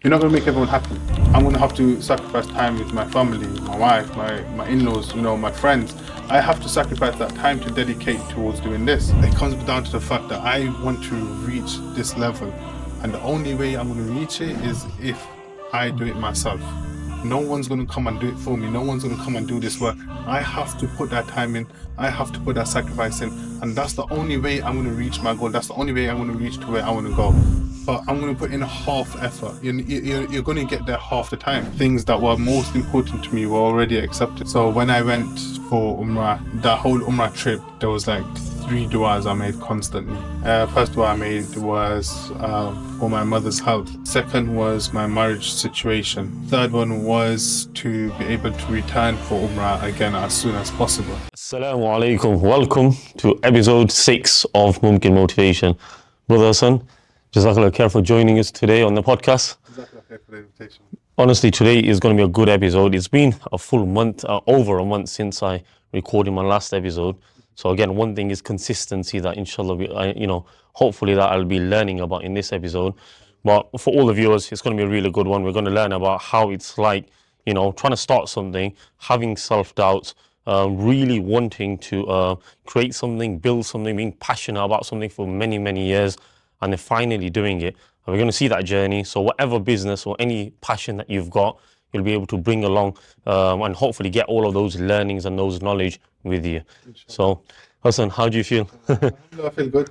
You're not going to make everyone happy. I'm going to have to sacrifice time with my family, my wife, my in-laws, my friends. I have to sacrifice that time to dedicate towards doing this. It comes down to the fact that I want to reach this level, and the only way I'm going to reach it is if I do it myself. No one's going to come and do it for me. No one's going to come and do this work. I have to put that time in. I have to put that sacrifice in. And that's the only way I'm going to reach my goal. That's the only way I'm going to reach to where I want to go. But I'm going to put in a half effort. You're going to get there half the time. Things that were most important to me were already accepted. So when I went for Umrah, that whole Umrah trip, there was like 3 du'as I made constantly. First dua I made was for my mother's health. Second was my marriage situation. Third one was to be able to return for Umrah again as soon as possible. Assalamu alaikum. Welcome to episode 6 of Mumkin Motivation. Brother Hassan, Jazakallah khair for joining us today on the podcast. Jazakallah khair for the invitation. Honestly, today is going to be a good episode. It's been a full month, over a month since I recorded my last episode. So again, one thing is consistency that inshallah, hopefully that I'll be learning about in this episode. But for all the viewers, it's going to be a really good one. We're going to learn about how it's like, trying to start something, having self-doubts, really wanting to create something, build something, being passionate about something for many, many years, and then finally doing it. And we're going to see that journey. So whatever business or any passion that you've got, you'll be able to bring along and hopefully get all of those learnings and those knowledge with you. So, Hassan, how do you feel? I feel good.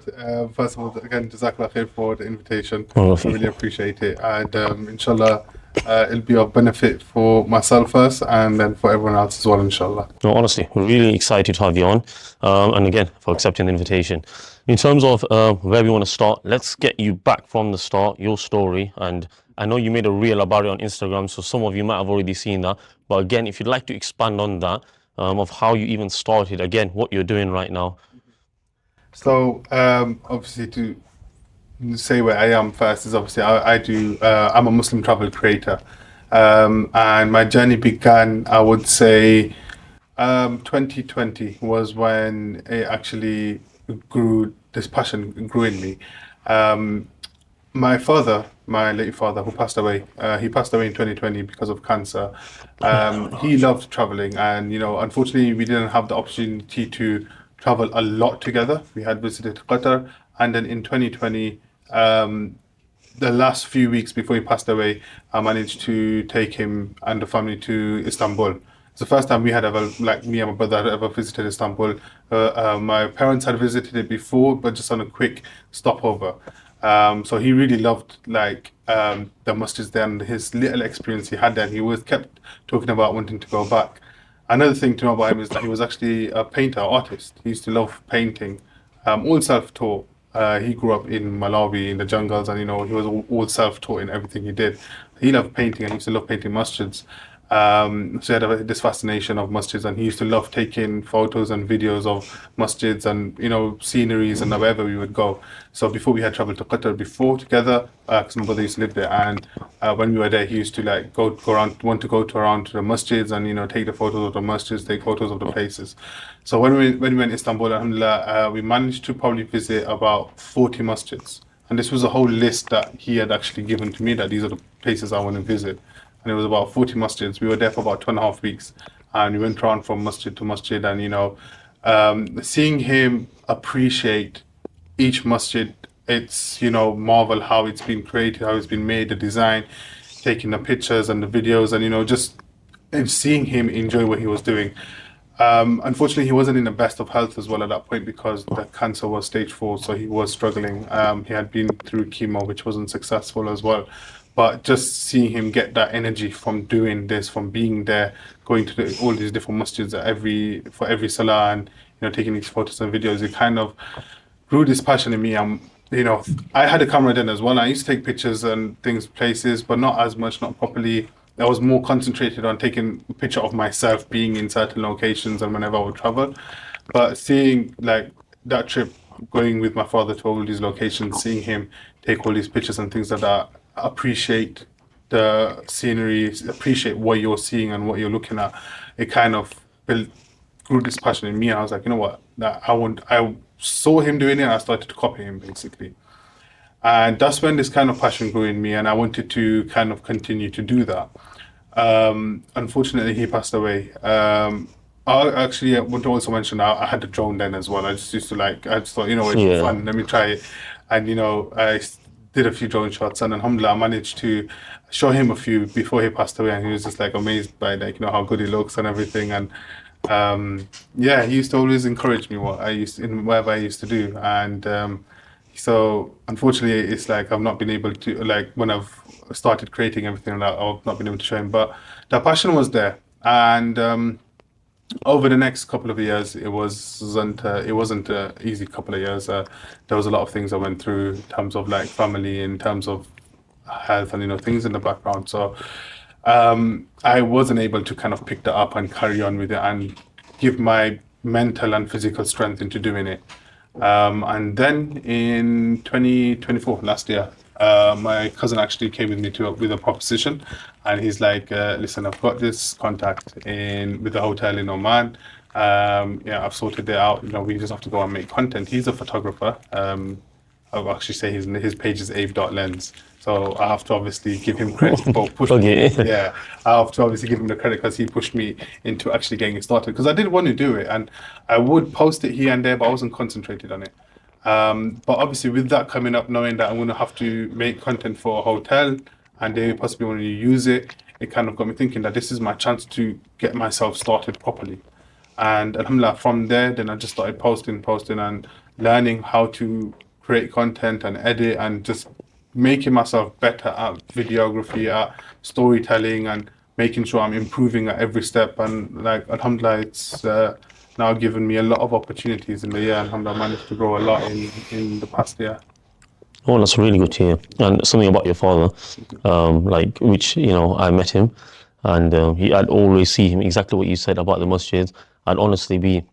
First of all, again, Jazakallah khair for the invitation. Oh, I really appreciate it. And inshallah, it'll be of benefit for myself first and then for everyone else as well, inshallah. No, honestly, we're really excited to have you on. And again, for accepting the invitation. In terms of where we want to start, let's get you back from the start, your story. And I know you made a reel about it on Instagram, so some of you might have already seen that. But again, if you'd like to expand on that, of how you even started, again, what you're doing right now. So, obviously, to say where I am first is obviously I'm a Muslim travel creator. And my journey began, I would say, 2020 was when it actually this passion grew in me. My father, my late father, who passed away, he passed away in 2020 because of cancer. He loved traveling, and unfortunately, we didn't have the opportunity to travel a lot together. We had visited Qatar, and then in 2020, the last few weeks before he passed away, I managed to take him and the family to Istanbul. It's the first time we had ever, like me and my brother, had ever visited Istanbul. My parents had visited it before, but just on a quick stopover. So he really loved the masjids there and his little experience he had there. And he always kept talking about wanting to go back. Another thing to know about him is that he was actually a painter, artist. He used to love painting, all self-taught. He grew up in Malawi in the jungles, and he was all self-taught in everything he did. He loved painting, and he used to love painting masjids. So he had this fascination of masjids, and he used to love taking photos and videos of masjids and sceneries and wherever we would go. So before we had traveled to Qatar before together, because my brother used to live there, and when we were there, he used to want to go around to the masjids and take the photos of the masjids, take photos of the places. So when we went to Istanbul, alhamdulillah, we managed to probably visit about 40 masjids, and this was a whole list that he had actually given to me, that these are the places I want to visit. And it was about 40 masjids. We were there for about 2.5 weeks, and we went around from masjid to masjid, and seeing him appreciate each masjid, it's marvel how it's been created, how it's been made, the design, taking the pictures and the videos, and seeing him enjoy what he was doing. Unfortunately, he wasn't in the best of health as well at that point because the cancer was stage 4, so he was struggling. He had been through chemo, which wasn't successful as well. But just seeing him get that energy from doing this, from being there, going to all these different masjids for every salah, and taking these photos and videos, it kind of grew this passion in me. I had a camera then as well. I used to take pictures and things, places, but not as much, not properly. I was more concentrated on taking a picture of myself being in certain locations and whenever I would travel. But seeing that trip, going with my father to all these locations, seeing him take all these pictures and things like that, appreciate the scenery, appreciate what you're seeing and what you're looking at, it kind of grew this passion in me. And I was like, you know what, I saw him doing it, and I started to copy him basically. And that's when this kind of passion grew in me, and I wanted to kind of continue to do that. Unfortunately, he passed away. I want to also mention I had a drone then as well. I just used to like, I just thought, it's for Yeah. fun, let me try it. And, did a few drone shots, and alhamdulillah, I managed to show him a few before he passed away. And he was just like amazed by like, how good he looks and everything. And yeah, he used to always encourage me in whatever I used to do. And so unfortunately, it's like I've not been able to like when I've started creating everything that I've not been able to show him, but the passion was there. And over the next couple of years, it wasn't a easy couple of years. There was a lot of things I went through in terms of like family, in terms of health, and things in the background. So I wasn't able to kind of pick that up and carry on with it and give my mental and physical strength into doing it. And then in 2024, last year, my cousin actually came with me with a proposition, and he's like, "Listen, I've got this contact in with the hotel in Oman. Yeah, I've sorted it out. We just have to go and make content." He's a photographer. I'll actually say his page is ave.lens. So I have to obviously give him credit for pushing me. Okay. Yeah, I have to obviously give him the credit because he pushed me into actually getting it started. Because I did want to do it, and I would post it here and there, but I wasn't concentrated on it. But obviously, with that coming up, knowing that I'm going to have to make content for a hotel and they possibly want to use it, it kind of got me thinking that this is my chance to get myself started properly. And alhamdulillah, from there, then I just started posting, and learning how to create content and edit, and just making myself better at videography, at storytelling, and making sure I'm improving at every step. And like, alhamdulillah, it's now given me a lot of opportunities in the year. Alhamdulillah, I managed to grow a lot in the past year. Oh, that's really good to hear. And something about your father, like which I met him, and I'd always see him exactly what you said about the masjids. I'd honestly be,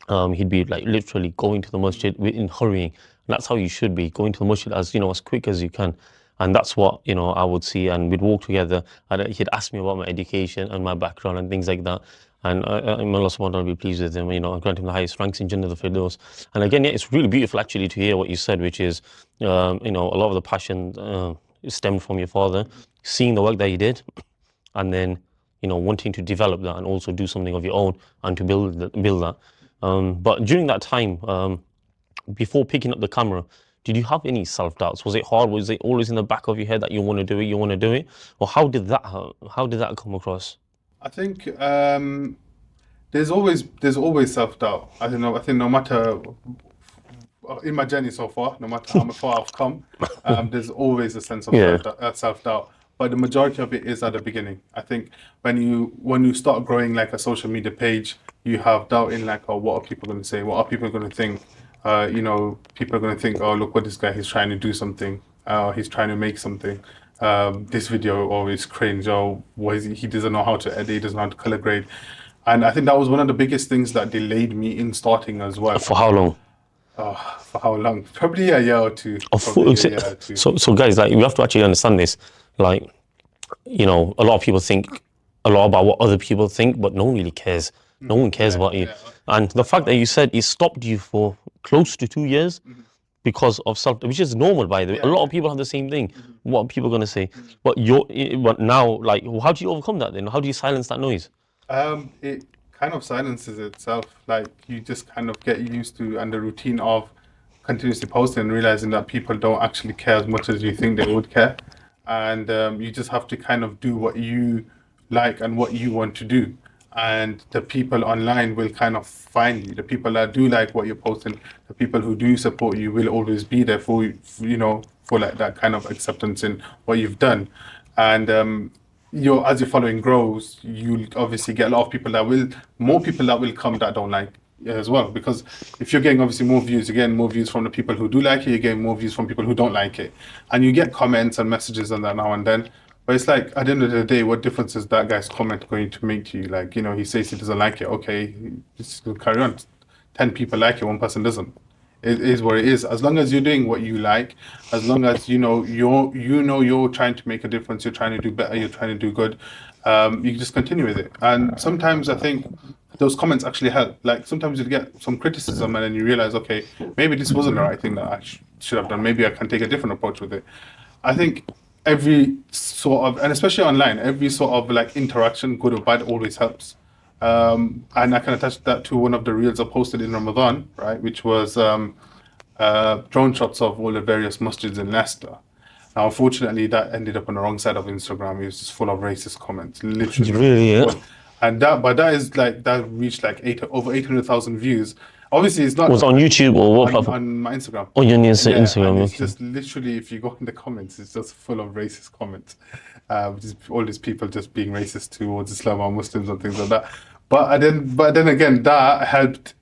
he'd be like literally going to the masjid in hurrying. And that's how you should be, going to the masjid as quick as you can. And that's what I would see. And we'd walk together. And he'd ask me about my education and my background and things like that. And Allah subhanahu wa ta'ala will be pleased with him, and grant him the highest ranks in Jannah the Firdaus. And again, yeah, it's really beautiful actually to hear what you said, which is, a lot of the passion stemmed from your father, seeing the work that he did, and then, wanting to develop that and also do something of your own and to build that. But during that time, before picking up the camera, did you have any self-doubts? Was it hard? Was it always in the back of your head that you want to do it? Or how did that come across? I think there's always self-doubt. I don't know. I think no matter in my journey so far, no matter how far I've come, there's always a sense of Yeah. self-doubt. But the majority of it is at the beginning. I think when you start growing like a social media page, you have doubt in like, oh, what are people going to say? What are people going to think? People are going to think, oh, look what this guy, he's trying to do something. He's trying to make something. This video always cringe. Oh, he doesn't know how to edit. He doesn't know how to color grade. And I think that was one of the biggest things that delayed me in starting as well. For how long? For how long? Probably a year or two. Of Probably a year or two. so guys, like, we have to actually understand this. Like, a lot of people think a lot about what other people think, but no one really cares. No one cares about you. yeah. And the fact that you said it stopped you for close to 2 years because of self, which is normal, by the way. A lot of people have the same thing. What are people gonna say? But now, like, how do you overcome that then? How do you silence that noise? It kind of silences itself. Like you just kind of get used to and the routine of continuously posting and realizing that people don't actually care as much as you think they would care, and you just have to kind of do what you like and what you want to do, and the people online will kind of find you. The people that do like what you're posting, the people who do support you, will always be there for you. For like that kind of acceptance in what you've done, and as your following grows, you'll obviously get a lot of more people that will come that don't like it as well. Because if you're getting obviously more views, you're getting more views from the people who do like it, you're getting more views from people who don't like it. And you get comments and messages and that now and then. But it's like, at the end of the day, what difference is that guy's comment going to make to you? Like, he says he doesn't like it. Okay, just carry on. 10 people like it, one person doesn't. It is what it is. As long as you're doing what you like, as long as you're trying to make a difference, you're trying to do better, you're trying to do good, you can just continue with it. And sometimes I think those comments actually help. Like sometimes you get some criticism and then you realize, okay, maybe this wasn't the right thing that I should have done. Maybe I can take a different approach with it. I think every sort of, and especially online, every sort of like interaction, good or bad, always helps. And I can attach that to one of the reels I posted in Ramadan, right, which was drone shots of all the various masjids in Leicester. Now, unfortunately, that ended up on the wrong side of Instagram. It was just full of racist comments, literally. Really, yeah. And but that is like that reached like over 800,000 views. Obviously, it's not Was it on YouTube or what platform? on my Instagram. Oh, your Yeah, Instagram. and it's Okay. just literally, if you go in the comments, it's just full of racist comments. Just all these people just being racist towards Islam or Muslims and things like that. But then again, that helped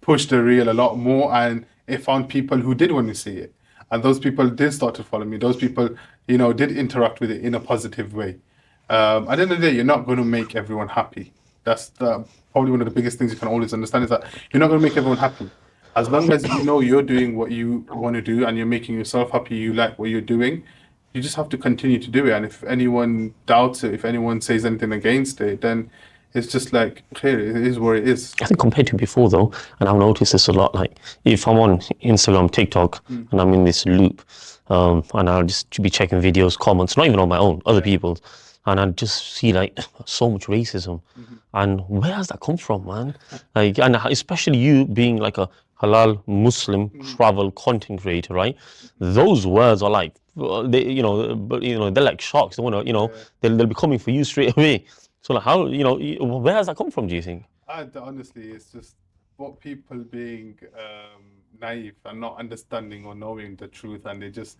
push the reel a lot more, and it found people who did want to see it, and those people did start to follow me. Those people, did interact with it in a positive way. At the end of the day, you're not going to make everyone happy. That's probably one of the biggest things you can always understand, is that you're not going to make everyone happy. As long as you know you're doing what you want to do and you're making yourself happy, you like what you're doing, you just have to continue to do it. And if anyone doubts it, if anyone says anything against it, then it's just like, clear, it is what it is. I think compared to before though, and I've noticed this a lot, like if I'm on Instagram, TikTok, and I'm in this loop, and I'll just be checking videos, comments, not even on my own, other people's, and I just see like so much racism. And where has that come from, man? Like, and especially you being like a halal Muslim travel content creator, right? Those words are like, they're like shocks. They want to, they'll be coming for you straight away. So like, how, where has that come from, do you think? Honestly, it's just what people being naive and not understanding or knowing the truth, and they just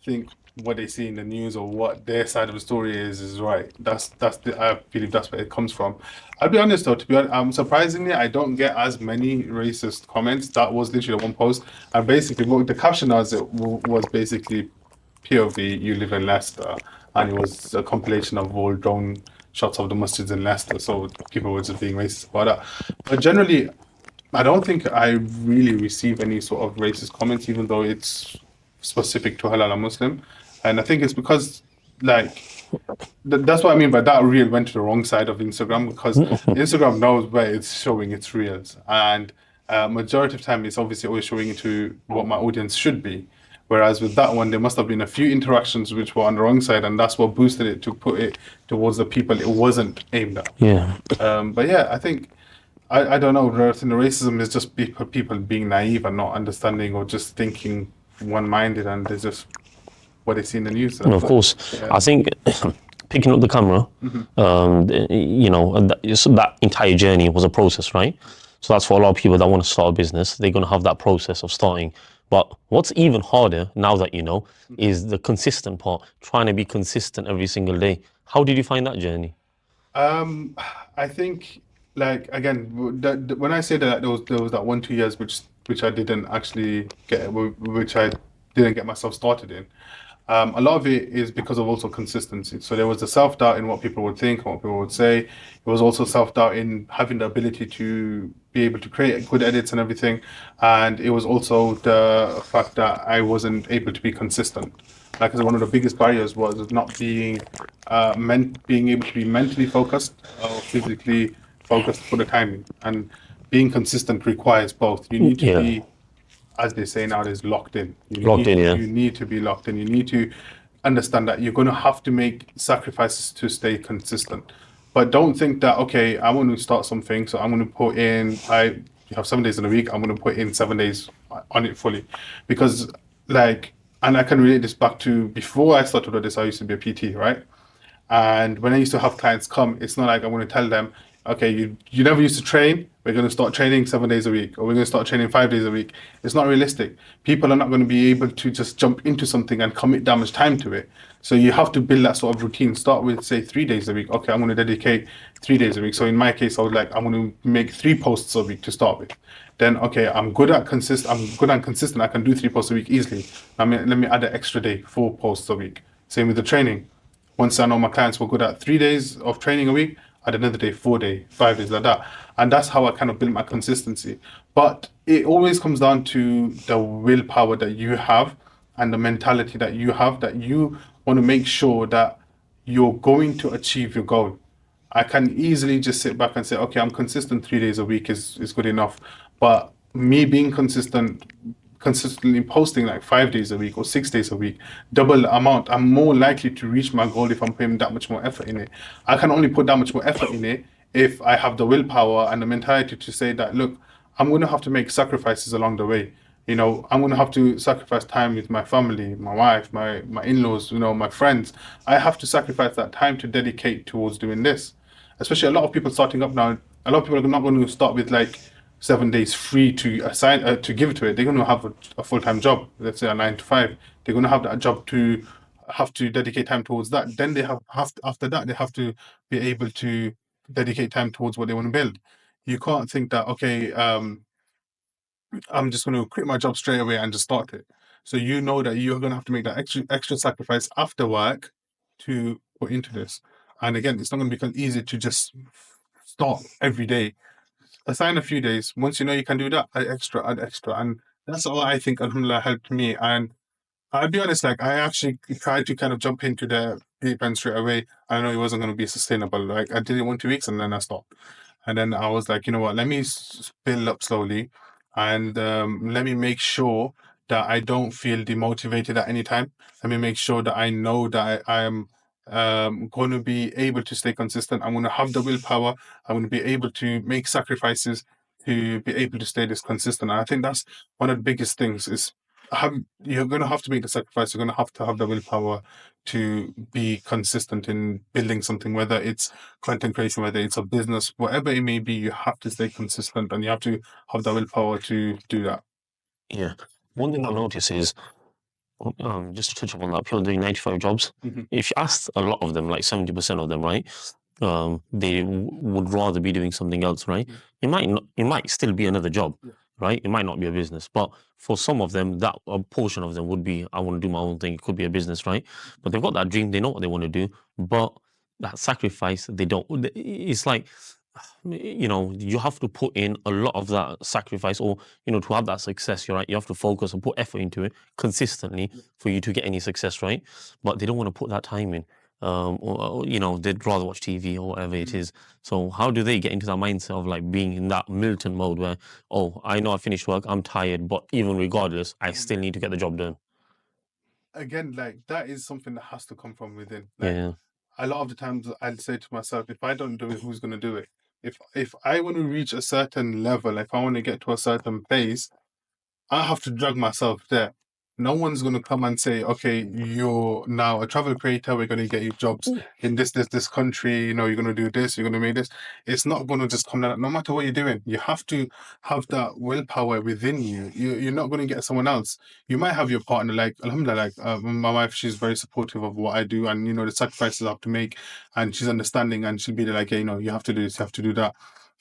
think what they see in the news or what their side of the story is right. I believe that's where it comes from. I'll be honest though, to be honest, surprisingly, I don't get as many racist comments. That was literally one post, and basically what the caption was basically POV, you live in Leicester, and it was a compilation of all drone shots of the masjids in Leicester. So people were just being racist about that. But generally, I don't think I really receive any sort of racist comments, even though it's specific to halal and Muslim. And I think it's because, like, that's what I mean by that reel went to the wrong side of Instagram, because Instagram knows where it's showing its reels. And majority of time, it's obviously always showing it to what my audience should be. Whereas with that one, there must have been a few interactions which were on the wrong side, and that's what boosted it to put it towards the people it wasn't aimed at. Yeah. But yeah, I think, I don't know, I think the racism is just people being naive and not understanding, or just thinking one-minded, and they just what they see in the news. No, of course. Yeah. I think picking up the camera, so that entire journey was a process, right? So that's for a lot of people that want to start a business. They're going to have that process of starting. But what's even harder, now that you know, is the consistent part, trying to be consistent every single day. How did you find that journey? I think, like, again, when I say that there was that 1-2 years which I didn't actually get, which I didn't get myself started in. A lot of it is because of also consistency. So there was the self-doubt in what people would think and what people would say. It was also self-doubt in having the ability to be able to create good edits and everything. And it was also the fact that I wasn't able to be consistent. Like, one of the biggest barriers was not being being able to be mentally focused or physically focused for the timing. And being consistent requires both. You need to be, as they say nowadays, locked in. You need to be locked in. You need to understand that you're going to have to make sacrifices to stay consistent. But don't think that, okay, I want to start something, so I'm going to put in, you have 7 days in a week, I'm going to put in 7 days on it fully. Because, like, and I can relate this back to before I started with this, I used to be a PT, right? And when I used to have clients come, it's not like I'm going to tell them, okay, you never used to train, we're going to start training 7 days a week, or we're going to start training 5 days a week. It's not realistic. People are not going to be able to just jump into something and commit that much time to it. So you have to build that sort of routine. Start with, say, 3 days a week. Okay, I'm going to dedicate 3 days a week. So in my case, I was like, I'm going to make 3 posts a week to start with. Then, okay, I'm good and consistent. I can do 3 posts a week easily. Let me add an extra day, 4 posts a week. Same with the training. Once I know my clients were good at 3 days of training a week, add another day, 4 days, 5 days, like that. And that's how I kind of build my consistency. But it always comes down to the willpower that you have and the mentality that you have, that you want to make sure that you're going to achieve your goal. I can easily just sit back and say, okay, I'm consistent 3 days a week is good enough. But me being consistent consistently posting like 5 days a week or 6 days a week, double the amount, I'm more likely to reach my goal if I'm putting that much more effort in it. I can only put that much more effort in it if I have the willpower and the mentality to say that, look, I'm going to have to make sacrifices along the way. I'm going to have to sacrifice time with my family, my wife, my in-laws, my friends. I have to sacrifice that time to dedicate towards doing this. Especially a lot of people starting up now, a lot of people are not going to start with like 7 days free to assign to give to it. They're going to have a full-time job, let's say a 9 to 5. They're going to have that job to have to dedicate time towards that. Then they have after that they have to be able to dedicate time towards what they want to build. You can't think that, okay, I'm just going to quit my job straight away and just start it. So you know that you're going to have to make that extra sacrifice after work to put into this. And again, it's not going to become easy to just start every day. Assign a few days. Once you know you can do that, add extra. And that's all I think, alhamdulillah, helped me. And I'll be honest, like I actually tried to kind of jump into the deep end straight away. I know it wasn't going to be sustainable. Like I did it 1 2 weeks and then I stopped. And then I was like, you know what? Let me build up slowly, and let me make sure that I don't feel demotivated at any time. Let me make sure that I know that I am going to be able to stay consistent. I'm going to have the willpower. I'm going to be able to make sacrifices to be able to stay this consistent. And I think that's one of the biggest things is you're going to have to make the sacrifice. You're going to have the willpower to be consistent in building something, whether it's content creation, whether it's a business, whatever it may be. You have to stay consistent, and you have to have the willpower to do that. Yeah. One thing I notice is, just to touch upon that, people doing 95 jobs. Mhm. If you ask a lot of them, like 70% of them, right, they would rather be doing something else, right? It might still be another job, right? It might not be a business, but for some of them, that a portion of them would be, I want to do my own thing. It could be a business, right? But they've got that dream. They know what they want to do, but that sacrifice, they don't. It's like, you have to put in a lot of that sacrifice, or to have that success. You're right. You have to focus and put effort into it consistently for you to get any success, right? But they don't want to put that time in. Or they'd rather watch TV or whatever it is. So how do they get into that mindset of like being in that militant mode where, oh, I know I finished work, I'm tired, but even regardless, I still need to get the job done. Again, like that is something that has to come from within. Like Yeah. a lot of the times I'd say to myself, if I don't do it, who's going to do it? If I want to reach a certain level, if I want to get to a certain place, I have to drag myself there. No one's going to come and say, okay, you're now a travel creator. We're going to get you jobs in this country. You're going to do this. You're going to make this. It's not going to just come down. No matter what you're doing, you have to have that willpower within you. You're not going to get someone else. You might have your partner, like alhamdulillah, like my wife. She's very supportive of what I do, and the sacrifices I have to make, and she's understanding, and she'll be there like, yeah, you have to do this, you have to do that.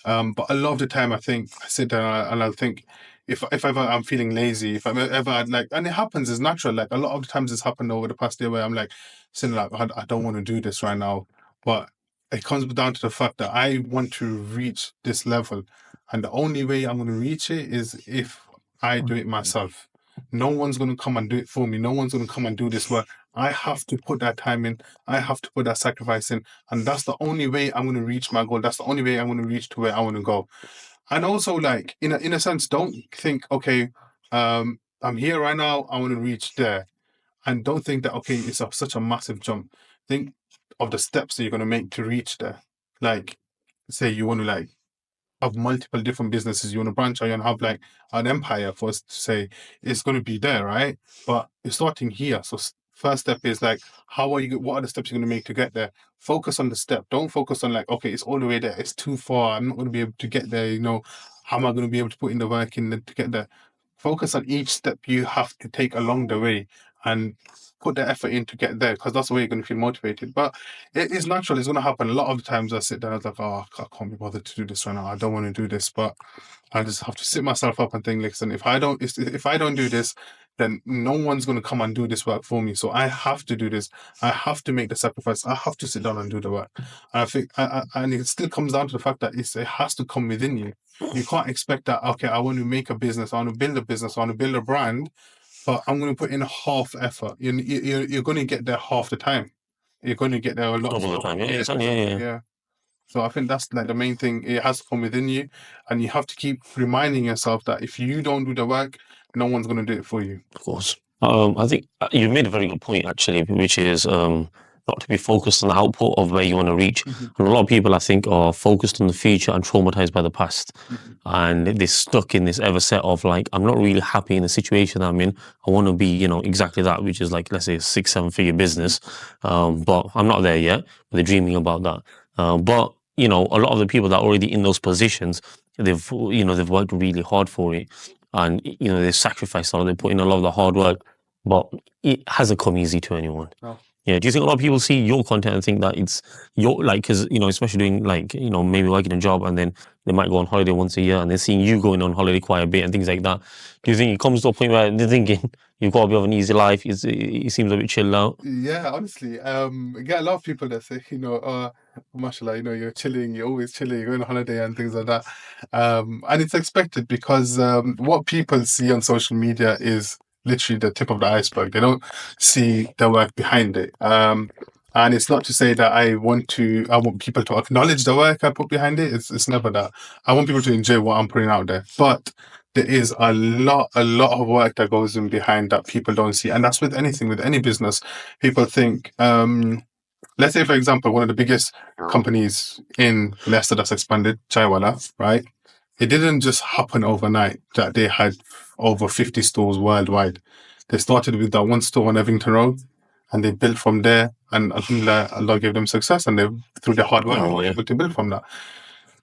But a lot of the time, I think I sit down and I'll think, if ever I'm feeling lazy, if I'm ever I'd like, and it happens, it's natural. Like a lot of the times, it's happened over the past year where I'm like, sitting like, I don't want to do this right now, but it comes down to the fact that I want to reach this level, and the only way I'm going to reach it is if I do it myself. No one's going to come and do it for me. No one's going to come and do this work. I have to put that time in. I have to put that sacrifice in, and that's the only way I'm going to reach my goal. That's the only way I'm going to reach to where I want to go. And also, like in a sense, don't think, okay, I'm here right now. I want to reach there, and don't think that, okay, it's such a massive jump. Think of the steps that you're going to make to reach there. Like, say you want to like have multiple different businesses, you want to branch out and have like an empire, for us to say, it's going to be there, right? But you're starting here. So first step is like, what are the steps you're going to make to get there? Focus on the step. Don't focus on like, okay, it's all the way there. It's too far. I'm not going to be able to get there. How am I going to be able to put in the work to get there? Focus on each step you have to take along the way, and put the effort in to get there, because that's the way you're going to feel motivated. But it is natural. It's going to happen. A lot of the times I sit down, I was like, oh, I can't be bothered to do this right now. I don't want to do this, but I just have to sit myself up and think, listen, if I don't do this, then no one's going to come and do this work for me. So I have to do this. I have to make the sacrifice. I have to sit down and do the work. And I think, and it still comes down to the fact that it has to come within you. You can't expect that, okay, I want to make a business, I want to build a business, I want to build a brand, but I'm going to put in half effort. You're going to get there half the time. You're going to get there a lot Double the slower. time. Yeah, exactly. Yeah. Yeah. So I think that's like the main thing. It has to come within you, and you have to keep reminding yourself that if you don't do the work, no one's going to do it for you. Of course. I think you made a very good point actually, which is not to be focused on the output of where you want to reach. And a lot of people, I think, are focused on the future and traumatized by the past, and they're stuck in this ever set of like, I'm not really happy in the situation I'm in. I want to be, exactly that, which is like, let's say, a 6-7 figure business, but I'm not there yet. But they're dreaming about that. But a lot of the people that are already in those positions, they've worked really hard for it, and they sacrificed a lot, they put in a lot of the hard work, but it hasn't come easy to anyone. No. Yeah, do you think a lot of people see your content and think that it's your, like, because especially doing like maybe working a job, and then they might go on holiday once a year, and they're seeing you going on holiday quite a bit and things like that? Do you think it comes to a point where they're thinking you've got a bit of an easy life, it seems a bit chilled out? Yeah, honestly, I get a lot of people that say, mashallah, you're chilling, you're always chilling, you're going on holiday and things like that. And it's expected because what people see on social media is literally the tip of the iceberg. They don't see the work behind it. And it's not to say that I want people to acknowledge the work I put behind it. It's never that. I want people to enjoy what I'm putting out there. But there is a lot of work that goes in behind that people don't see. And that's with anything, with any business. People think, let's say, for example, one of the biggest companies in Leicester that's expanded, Chaiwala, right? It didn't just happen overnight that they had over 50 stores worldwide. They started with that one store on Evington Road, and they built from there. And alhamdulillah, Allah gave them success, and they, through their hard work, they were able to build from that.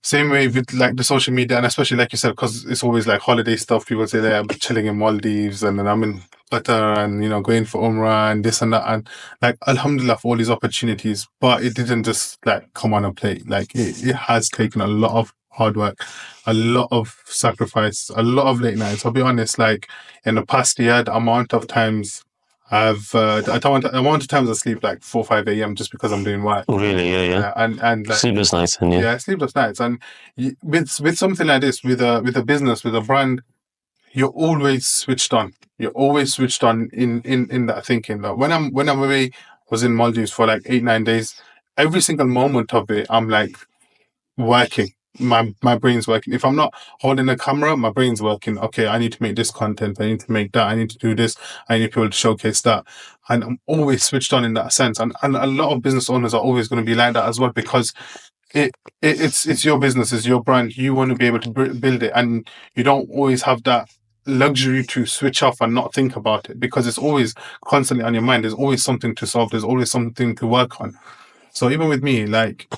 Same way with like the social media, and especially like you said, because it's always like holiday stuff. People say, "I'm chilling in Maldives, and then I'm in Qatar, and going for Umrah and this and that." And like, alhamdulillah for all these opportunities, but it didn't just like come on a plate. Like it has taken a lot of hard work, a lot of sacrifice, a lot of late nights. I'll be honest, like in the past year, the amount of times the amount of times I sleep like 4 5 a.m. just because I'm doing work. Really? Yeah. And like, Sleepless nights, and yeah. sleepless nights. And with something like this, with a business, with a brand, you're always switched on. You're always switched on in that thinking. That when I'm away, was in Maldives for like 8 9 days. Every single moment of it, I'm like working. My brain's working. If I'm not holding a camera, my brain's working. Okay, I need to make this content. I need to make that. I need to do this. I need people to showcase that. And I'm always switched on in that sense. And a lot of business owners are always going to be like that as well, because it's your business, it's your brand. You want to be able to build it, and you don't always have that luxury to switch off and not think about it, because it's always constantly on your mind. There's always something to solve. There's always something to work on. So even with me, like,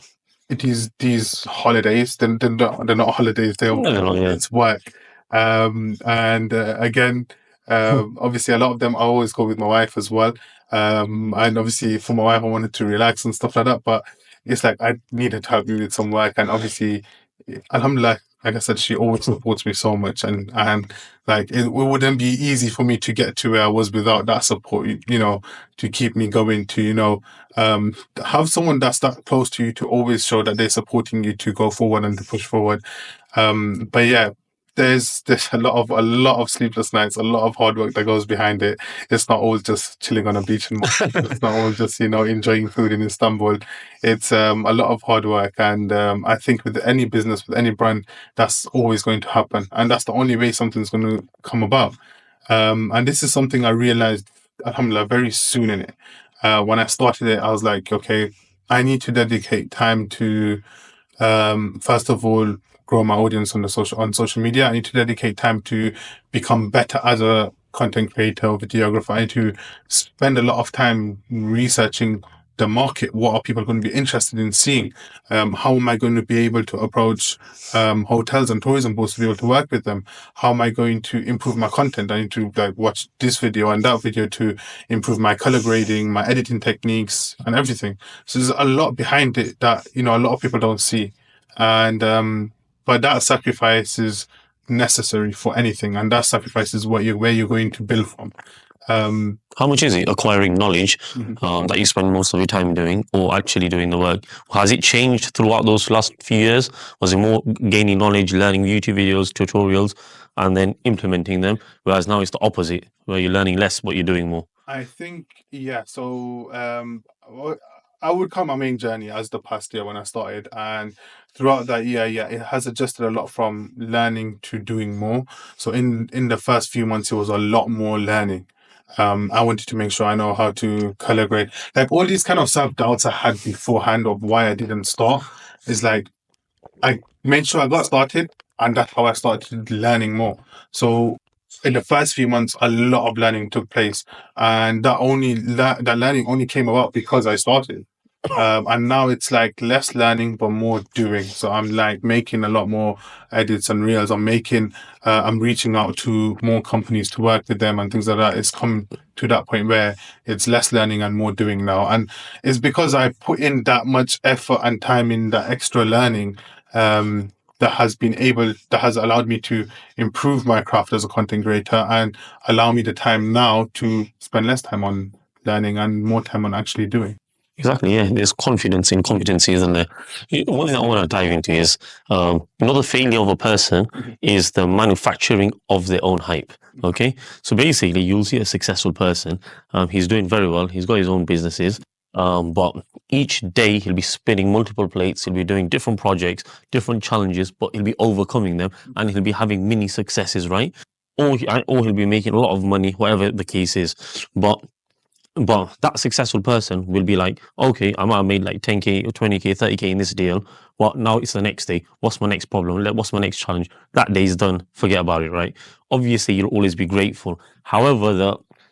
it is these holidays, they're not holidays, it's work. And again, obviously a lot of them I always go with my wife as well. And obviously for my wife I wanted to relax and stuff like that, but it's like I needed to help me with some work. And obviously, alhamdulillah, like I said, she always supports me so much, and like it wouldn't be easy for me to get to where I was without that support, to keep me going, to have someone that's that close to you to always show that they're supporting you to go forward and to push forward. But yeah, there's a lot of sleepless nights, a lot of hard work that goes behind it. It's not all just chilling on a beach, and it's not all just enjoying food in Istanbul. It's a lot of hard work, and I think with any business, with any brand, that's always going to happen, and that's the only way something's going to come about. And this is something I realized, alhamdulillah, very soon in it. When I started it, I was like, okay, I need to dedicate time to, first of all, grow my audience on social media. I need to dedicate time to become better as a content creator, videographer. I need to spend a lot of time researching the market. What are people going to be interested in seeing? How am I going to be able to approach hotels and tourism boards to be able to work with them? How am I going to improve my content? I need to like watch this video and that video to improve my color grading, my editing techniques, and everything. So there's a lot behind it that a lot of people don't see, and but that sacrifice is necessary for anything, and that sacrifice is where you're going to build from. How much is it acquiring knowledge that you spend most of your time doing, or actually doing the work? Has it changed throughout those last few years? Was it more gaining knowledge, learning YouTube videos, tutorials, and then implementing them? Whereas now it's the opposite, where you're learning less, but you're doing more. I think, yeah. So I would count my main journey as the past year when I started, and throughout that year, yeah, it has adjusted a lot from learning to doing more. So in the first few months, it was a lot more learning. I wanted to make sure I know how to color grade, like all these kind of self doubts I had beforehand of why I didn't start. Is like I made sure I got started, and that's how I started learning more. So in the first few months, a lot of learning took place, and that learning only came about because I started. And now it's like less learning but more doing. So I'm like making a lot more edits and reels. I'm reaching out to more companies to work with them and things like that. It's come to that point where it's less learning and more doing now, and it's because I put in that much effort and time in that extra learning. Um, that has allowed me to improve my craft as a content creator and allow me the time now to spend less time on learning and more time on actually doing. Exactly, yeah. There's confidence in competency, isn't there? One thing I want to dive into is, the failure of a person is the manufacturing of their own hype. Okay, so basically, you'll see a successful person. He's doing very well. He's got his own businesses. But each day he'll be spinning multiple plates. He'll be doing different projects, different challenges, but he'll be overcoming them, and he'll be having mini successes, right? Or he'll be making a lot of money, whatever the case is. But that successful person will be like, okay, I might have made like 10K or 20K, 30K in this deal. Well, now it's the next day. What's my next problem? What's my next challenge? That day's done. Forget about it, right? Obviously, you'll always be grateful. However,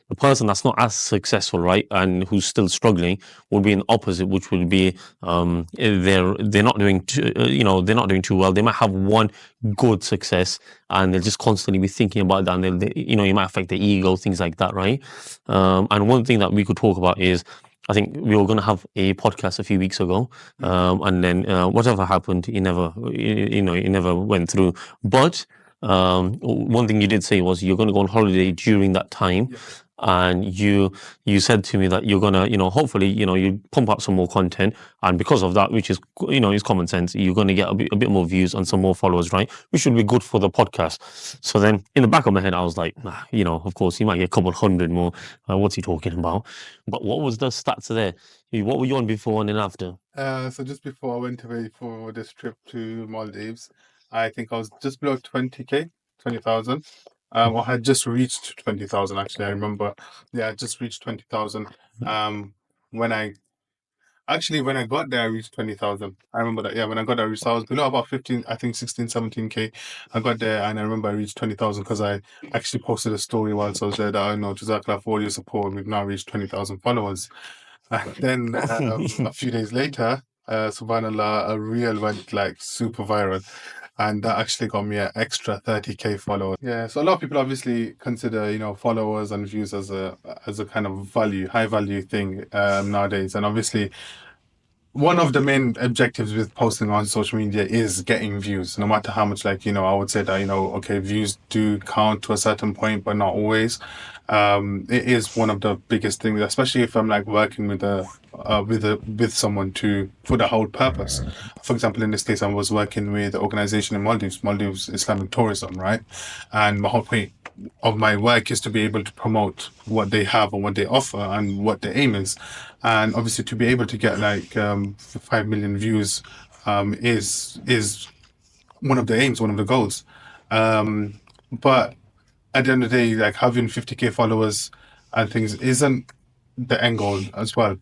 the person that's not as successful, right, and who's still struggling, will be an opposite, which will be they're not doing they're not doing too well. They might have one good success, and they'll just constantly be thinking about that, and it might affect their ego, things like that, right? And one thing that we could talk about is, I think we were going to have a podcast a few weeks ago, and then whatever happened, it never went through. But one thing you did say was you're going to go on holiday during that time, and you said to me that you're gonna, hopefully, you pump out some more content, and because of that, which is, is common sense, you're going to get a bit more views and some more followers, right? Which should be good for the podcast. So then, in the back of my head, I was like, of course, you might get a couple hundred more. What's he talking about? But what was the stats there? What were you on before and then after? So just before I went away for this trip to Maldives, I think I was just below 20K, 20,000. I had just reached 20,000 actually. I remember, yeah, I just reached 20,000. When I when I got there, I reached 20,000. I remember that. Yeah, when I got there, I was below about 15, I think 16, 17K. I got there and I remember I reached 20,000 because I actually posted a story whilst I was there that I know, Jazakallah for all your support. We've now reached 20,000 followers. And then a few days later, subhanallah, a reel went like super viral. And that actually got me an extra 30K followers. Yeah, so a lot of people obviously consider, followers and views as a kind of high value thing nowadays. And obviously, one of the main objectives with posting on social media is getting views, no matter how much, I would say that, okay, views do count to a certain point, but not always. It is one of the biggest things, especially if I'm like working with someone for the whole purpose. For example, in this case, I was working with an organization in Maldives Islamic Tourism, right? And my whole point of my work is to be able to promote what they have and what they offer and what the aim is. And obviously to be able to get like 5 million views is one of the aims, one of the goals. But at the end of the day, like having 50K followers and things isn't the end goal as well.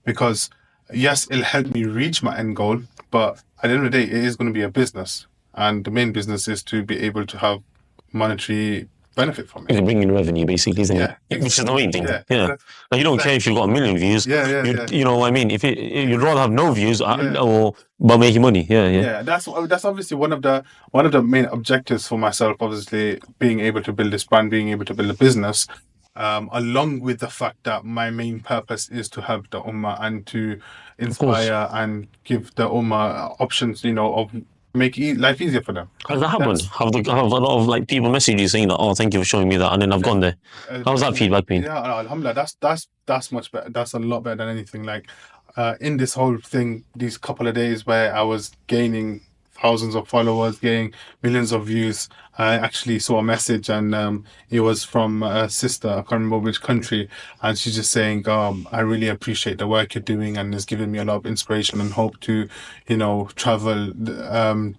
Because yes, it'll help me reach my end goal, but at the end of the day, it is going to be a business. And the main business is to be able to have monetary benefit from It's it. bringing revenue, basically, isn't Yeah, it? Which is the main thing. yeah, Yeah. Like, you don't care if you've got a million views. yeah, yeah, yeah. You know what I mean? You'd rather have no views, Yeah. but making money. Yeah, yeah. Yeah, that's obviously one of the main objectives for myself. Obviously, being able to build this brand, being able to build a business, along with the fact that my main purpose is to help the ummah and to Of course. inspire and give the ummah options, of make life easier for them. Has that happened? That's Have a lot of like people message you saying that, oh, thank you for showing me that, and then I've gone there. How's that definitely. feedback been? Yeah, alhamdulillah, that's much better. That's a lot better than anything. Like in this whole thing, these couple of days where I was gaining thousands of followers, getting millions of views. I actually saw a message, and it was from a sister. I can't remember which country, and she's just saying, "I really appreciate the work you're doing, and it's given me a lot of inspiration and hope to, travel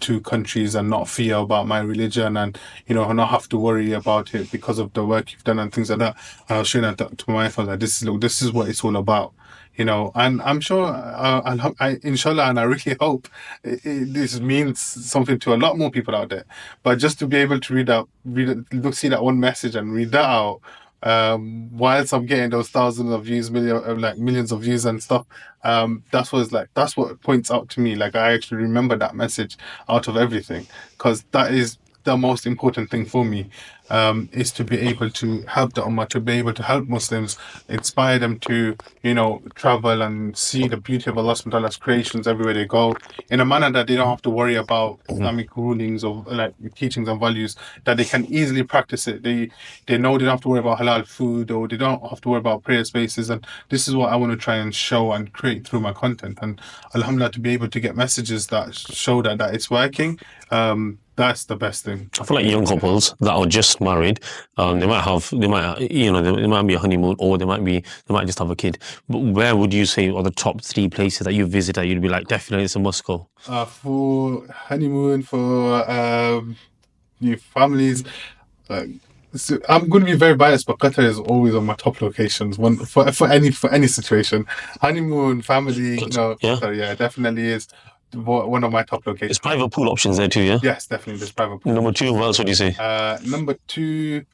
to countries and not fear about my religion, and not have to worry about it because of the work you've done and things like that." I was showing that to my wife. I was like, "This is look, this is what it's all about." And I'm sure, inshallah, and I really hope this means something to a lot more people out there. But just to be able to see that one message and read that out, whilst I'm getting those thousands of views, millions of views and stuff, that's what points out to me. Like, I actually remember that message out of everything, because that is the most important thing for me, is to be able to help the Ummah, to be able to help Muslims, inspire them to, travel and see the beauty of Allah subhanahu wa ta'ala's creations everywhere they go, in a manner that they don't have to worry about Islamic rulings or like teachings and values, that they can easily practice it. They know they don't have to worry about halal food, or they don't have to worry about prayer spaces. And this is what I want to try and show and create through my content. And alhamdulillah, to be able to get messages that show that it's working, that's the best thing. I feel like young couples that are just married, they might, they might be a honeymoon, or they might just have a kid. But where would you say are the top three places that you visit that you'd be like, definitely it's a must go? For honeymoon, for new families, uh, so I'm going to be very biased, but Qatar is always on my top locations. One for any situation, honeymoon, family, Yeah, Qatar, yeah, definitely is one of my top there's locations. private pool options there too. Yeah. Yes, definitely. There's private pool. Number two, what else would you say? Number two,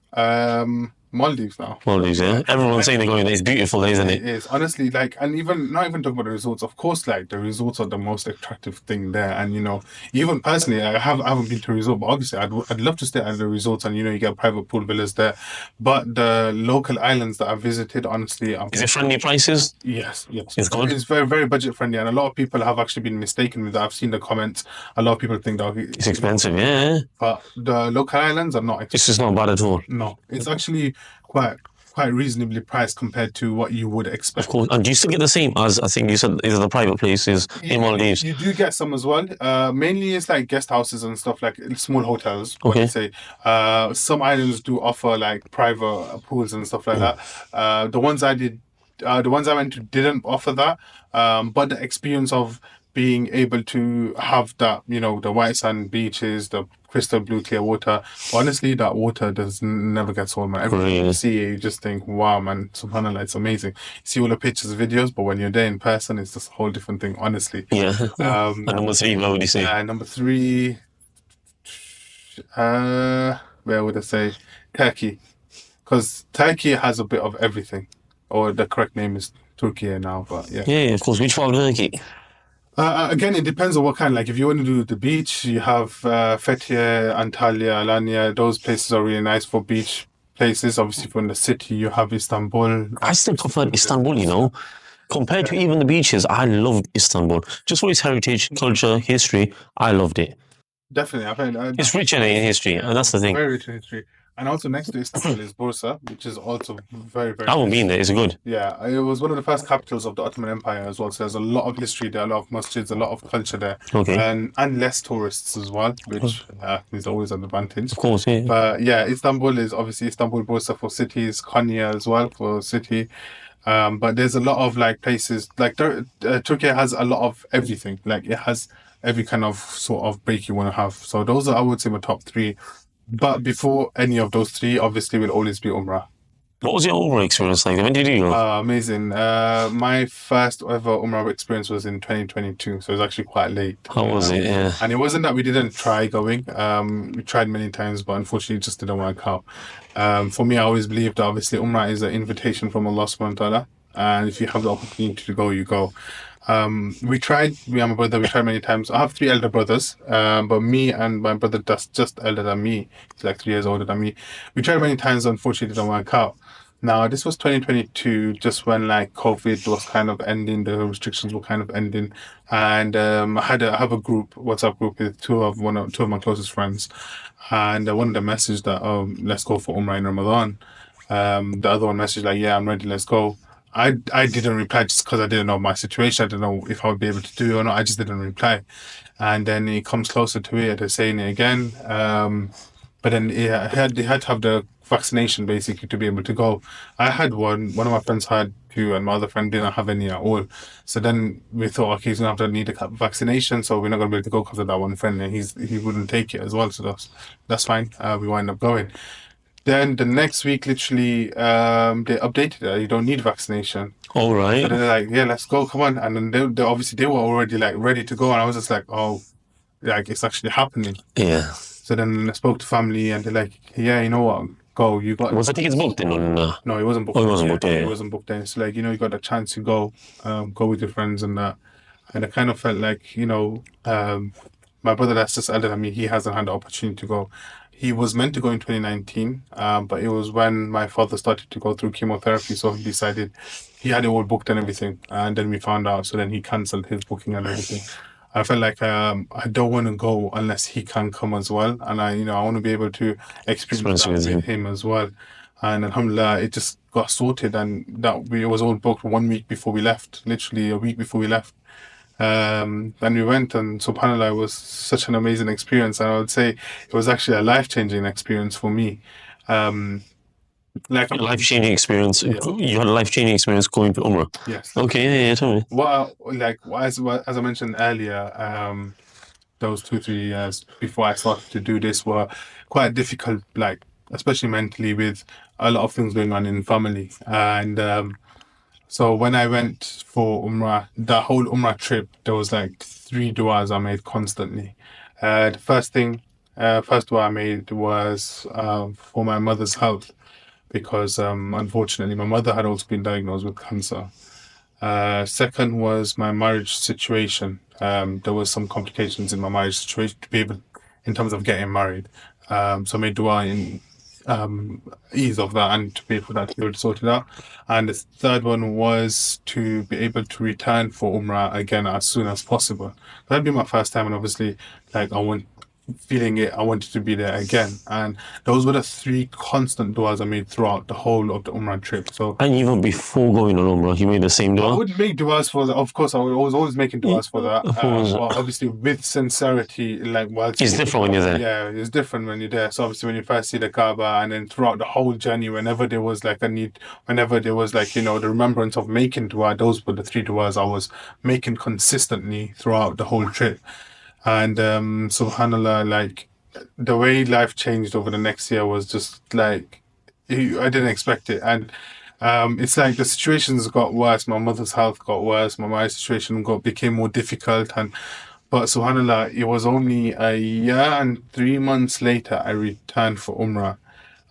Maldives now. Maldives. Yeah, Yeah, everyone's saying they're going there. It's beautiful there, isn't it it? is honestly, like, and even not even talking about the resorts. Of course, like, the resorts are the most attractive thing there, and even personally, I haven't been to a resort, but obviously, I'd love to stay at the resorts, and you get private pool villas there. But the local islands that I visited, honestly, Is it friendly prices? yes, yes, It's good. it's very, very budget friendly, and a lot of people have actually been mistaken with that. I've seen the comments. A lot of people think that It's expensive. Yeah, but the local islands are not it's expensive. just not bad at all. No, it's actually quite reasonably priced compared to what you would Of expect. course. And do you still get the same as I think you said? Is the private places in Maldives? You do get some as well. Mainly it's like guest houses and stuff, like small hotels. What Okay. you say? Some islands do offer like private pools and stuff like that. The ones I went to didn't offer that. But the experience of being able to have that, the white sand beaches, the crystal blue clear water. Honestly, that water does never get old, man. Every time you Really? see it, you just think, wow, man, subhanAllah, it's amazing. You see all the pictures, videos, but when you're there in person, it's just a whole different thing, honestly. Yeah. Um, And number three, what would you say? Number three, where would I say? Turkey. Because Turkey has a bit of everything. Or the correct name is Turkey now, but yeah. Yeah, of course. Which part of Turkey? Again, it depends on what kind. Like, if you want to do the beach, you have Fethiye, Antalya, Alanya. Those places are really nice for beach places. Obviously, from the city, you have Istanbul. I still preferred Istanbul, compared to even the beaches. I loved Istanbul. Just for its heritage, culture, history. I loved it. Definitely, I think It's rich in history, and that's the thing. very rich in history. And also next to Istanbul is Bursa, which is also very, very I haven't nice. been there. It's good. Yeah, it was one of the first capitals of the Ottoman Empire as well. So there's a lot of history there, a lot of masjids, a lot of culture there, Okay. and less tourists as well, which is always an advantage. Of course, yeah. But yeah, Istanbul is obviously Istanbul, Bursa for cities, Konya as well for city. But there's a lot of like places like Turkey has a lot of everything. Like, it has every kind of sort of break you want to have. So those are, I would say, my top three. But before any of those three, obviously, will always be Umrah. What was your Umrah experience like? When did you go? Amazing. My first ever Umrah experience was in 2022, so it was actually quite late. How was it? Yeah. And it wasn't that we didn't try going. We tried many times, but unfortunately, it just didn't work out. For me, I always believed that obviously Umrah is an invitation from Allah subhanahu wa ta'ala. And if you have the opportunity to go, you go. We tried, me and my brother, we tried many times. I have three elder brothers, but me and my brother that's just elder than me. He's like 3 years older than me. We tried many times, unfortunately, it didn't work out. Now, this was 2022, just when like COVID was kind of ending, the restrictions were kind of ending. And I have a group, WhatsApp group with two of my closest friends. And one of them messaged that, let's go for Umrah in Ramadan. The other one messaged like, yeah, I'm ready, let's go. I didn't reply just because I didn't know my situation. I didn't know if I would be able to do it or not. I just didn't reply. And then it comes closer to it, they're saying it again. But then yeah, they had to have the vaccination basically to be able to go. I had one of my friends had two, and my other friend didn't have any at all. So then we thought, okay, he's gonna have to need a vaccination, so we're not gonna be able to go because of that one friend, and he wouldn't take it as well. So that's fine. We wind up going. Then the next week, literally, they updated it. You don't need vaccination. All So right. they're like, yeah, let's go, come on. And then they obviously they were already like ready to go, and I was just like, oh, like it's actually happening. Yeah. So then I spoke to family, and they're like, yeah, you know what, go. You got Was the tickets booked then? no, it wasn't booked. Oh, it Then. wasn't Yeah, booked. Yeah, it yeah. wasn't booked then. So like, you got a chance to go with your friends and that. And I kind of felt like, my brother that's just older than me, he hasn't had the opportunity to go. He was meant to go in 2019, but it was when my father started to go through chemotherapy, so he decided he had it all booked and everything, and then we found out, so then he cancelled his booking and everything. I felt like I don't want to go unless he can come as well, and I want to be able to experience Experience that with with him. him as well. And alhamdulillah, it just got sorted, and it was all booked 1 week before we left, literally a week before we left. And we went, and subhanallah, it was such an amazing experience. And I would say it was actually a life changing experience for me. Um, like, Life changing experience. yeah, You had a life changing experience going to Umrah. yes. Okay, yeah, yeah, tell me. As I mentioned earlier, those 2 3 years before I started to do this were quite difficult, like especially mentally with a lot of things going on in family. And so when I went for Umrah, the whole Umrah trip, there was like three du'as I made constantly. The first dua I made was for my mother's health because unfortunately my mother had also been diagnosed with cancer. Second was my marriage situation. There was some complications in my marriage situation to be able, in terms of getting married. So I made dua in ease of that and to be able that to be able to sort it out. And the third one was to be able to return for Umrah again as soon as possible. That'd be my first time, and obviously, like feeling it, I wanted to be there again. And those were the three constant duas I made throughout the whole of the Umrah trip. So And even before going on Umrah, you made the same I dua? would make du'as for that. Of course, I was always making du'as for that. What was But it? obviously with sincerity, like whilst It's different when you're there. yeah, it's different when you're there. So obviously when you first see the Kaaba and then throughout the whole journey, whenever there was like a need, whenever there was like, the remembrance of making du'a, those were the three du'as I was making consistently throughout the whole trip. And subhanallah, like the way life changed over the next year was just like I didn't expect it. And it's like the situations got worse. My mother's health got worse. My marriage situation became more difficult. And but subhanallah, it was only a year and 3 months later I returned for Umrah.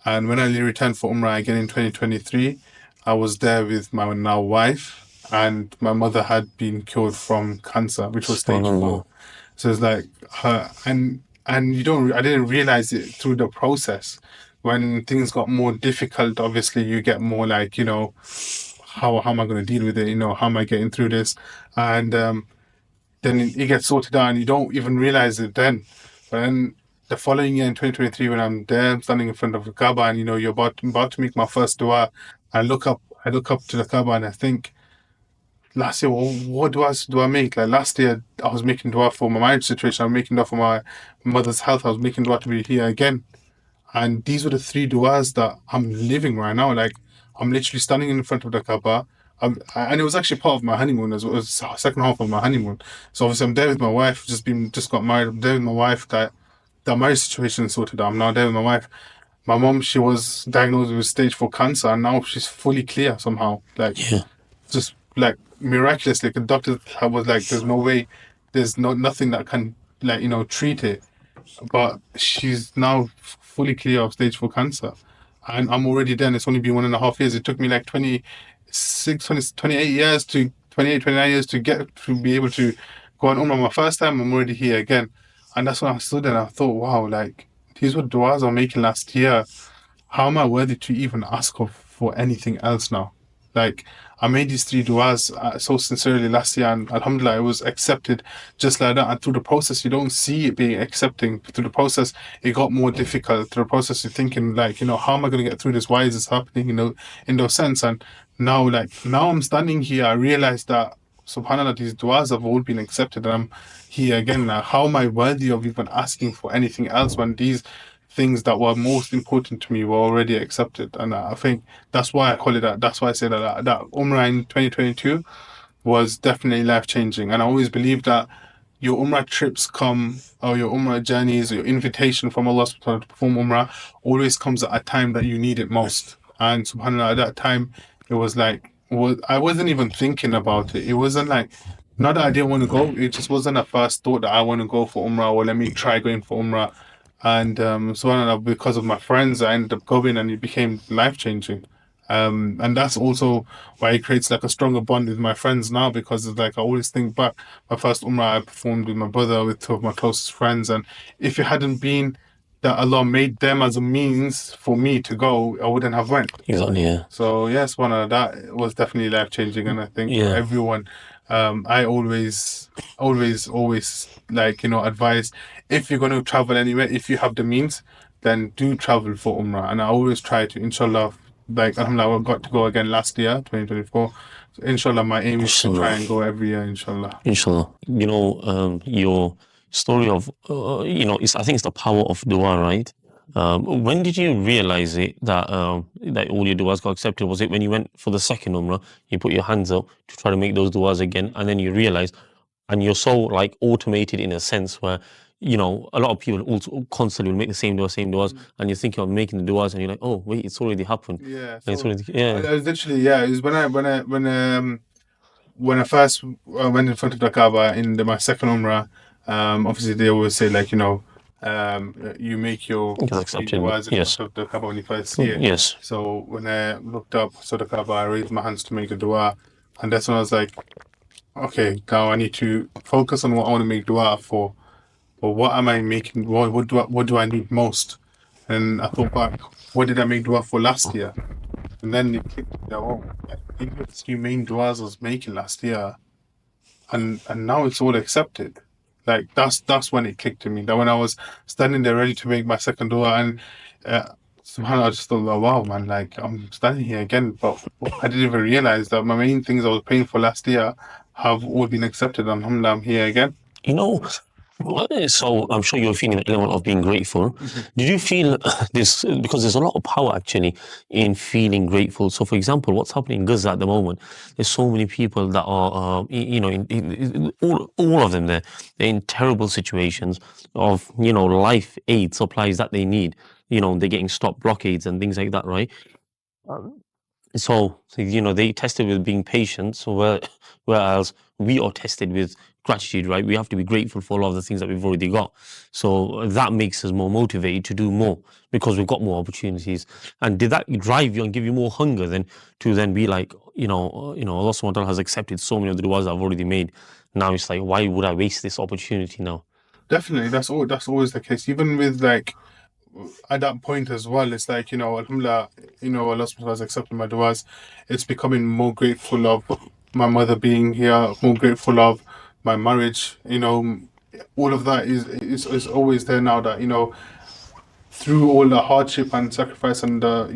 And when I returned for Umrah again in 2023, I was there with my now wife, and my mother had been cured from cancer, which was stage Subhanallah. 4. So it's like her, and I didn't realize it through the process. When things got more difficult, obviously you get more like, how am I going to deal with it? How am I getting through this? And then it gets sorted out and you don't even realize it then. But then the following year in 2023, when I'm there, I'm standing in front of the Kaaba and you're about to make my first dua, I look up to the Kaaba and I think, last year, what duas do I make? Like last year, I was making dua for my marriage situation, I'm making dua for my mother's health, I was making dua to be here again. And these were the three duas that I'm living right now. Like I'm literally standing in front of the Kaaba. And it was actually part of my honeymoon as well. It was the second half of my honeymoon. So obviously I'm there with my wife, just got married. I'm there with my wife. That marriage situation is sorted out. I'm now there with my wife. My mom, she was diagnosed with stage 4 cancer, and now she's fully clear somehow. Like Yeah. just like miraculously, the doctor was like, "There's no way, there's nothing that can treat it." But she's now fully clear of stage 4 cancer. And I'm already there. And it's only been 1.5 years. It took me like 28 years to 29 years to get to be able to go on Umrah. My first time, I'm already here again. And that's when I stood there and I thought, wow, like these were du'as I'm making last year. How am I worthy to even ask for anything else now? Like, I made these three du'as so sincerely last year, and alhamdulillah, it was accepted just like that. And through the process, you don't see it being accepting. Through the process, it got more difficult. Through the process, you're thinking, like, how am I going to get through this? Why is this happening? In those sense. And now I'm standing here, I realize that subhanallah, these du'as have all been accepted, and I'm here again now. How am I worthy of even asking for anything else when these things that were most important to me were already accepted? And I think that's why I call it that. That's why I say that Umrah in 2022 was definitely life changing. And I always believe that your Umrah trips come, or your Umrah journeys, or your invitation from Allah subhanahu wa ta'ala to perform Umrah always comes at a time that you need it most. And subhanAllah, at that time, it was like, I wasn't even thinking about it. It wasn't like, not that I didn't want to go, it just wasn't a first thought that I want to go for Umrah, or let me try going for Umrah. And subhanAllah, because of my friends, I ended up going, and it became life changing. And that's also why it creates like a stronger bond with my friends now, because it's like I always think back my first Umrah I performed with my brother, with two of my closest friends, and if it hadn't been that Allah made them as a means for me to go, I wouldn't have went. Exactly. Yeah. So yes, one of that was definitely life changing, and I think for Yeah. everyone, I always like advise, if you're going to travel anywhere, if you have the means, then do travel for Umrah, and I always try to, inshallah, like alhamdulillah, I got to go again last year, 2024. So inshallah, my aim is to try Inshallah. and go every year, inshallah. Inshallah. Your story of, I think it's the power of dua, right? When did you realize it that all your duas got accepted? Was it when you went for the second Umrah, you put your hands up to try to make those duas again, and then you realize, and you're so like automated in a sense where, a lot of people also constantly will make the same duas, and you're thinking of making the duas, and you're like, oh wait, it's already happened, Yeah, and it's so already, yeah, I was literally, yeah, it was when I first went in front of the Kaaba in my second Umrah. Obviously they always say, like, you make your it was three accepted. du'as in front Yes, of the Kaaba when you first see it. yes. So when I looked up, saw the Kaaba, I raised my hands to make the du'a, and that's when I was like, okay, now I need to focus on what I want to make du'a for. But what am I making? What do I need most? And I thought back, what did I make du'a for last year? And then it clicked that, oh, maybe it's new main du'as I was making last year, and now it's all accepted. Like that's when it clicked to me. That when I was standing there ready to make my second du'a, and somehow I just thought, oh, wow, man, like I'm standing here again, but I didn't even realize that my main things I was paying for last year have all been accepted. Alhamdulillah, I'm here again. You know, so I'm sure you're feeling the element of being grateful. Did you feel this? Because there's a lot of power actually in feeling grateful. So, for example, what's happening in Gaza at the moment? There's so many people that are, all of them they're in terrible situations of, life aid supplies that they need. They're getting stopped blockades and things like that, right? So, they tested with being patient. So, whereas we are tested with gratitude, right? We have to be grateful for a lot of the things that we've already got. So that makes us more motivated to do more because we've got more opportunities. And did that drive you and give you more hunger than to then be like, Allah subhanahu wa ta'ala has accepted so many of the du'as I've already made. Now it's like, why would I waste this opportunity now? Definitely, that's always the case. Even with like at that point as well, it's like, alhamdulillah, Allah subhanahu wa ta'ala has accepted my du'as. It's becoming more grateful of my mother being here, more grateful of my marriage, all of that is always there now, that, through all the hardship and sacrifice and the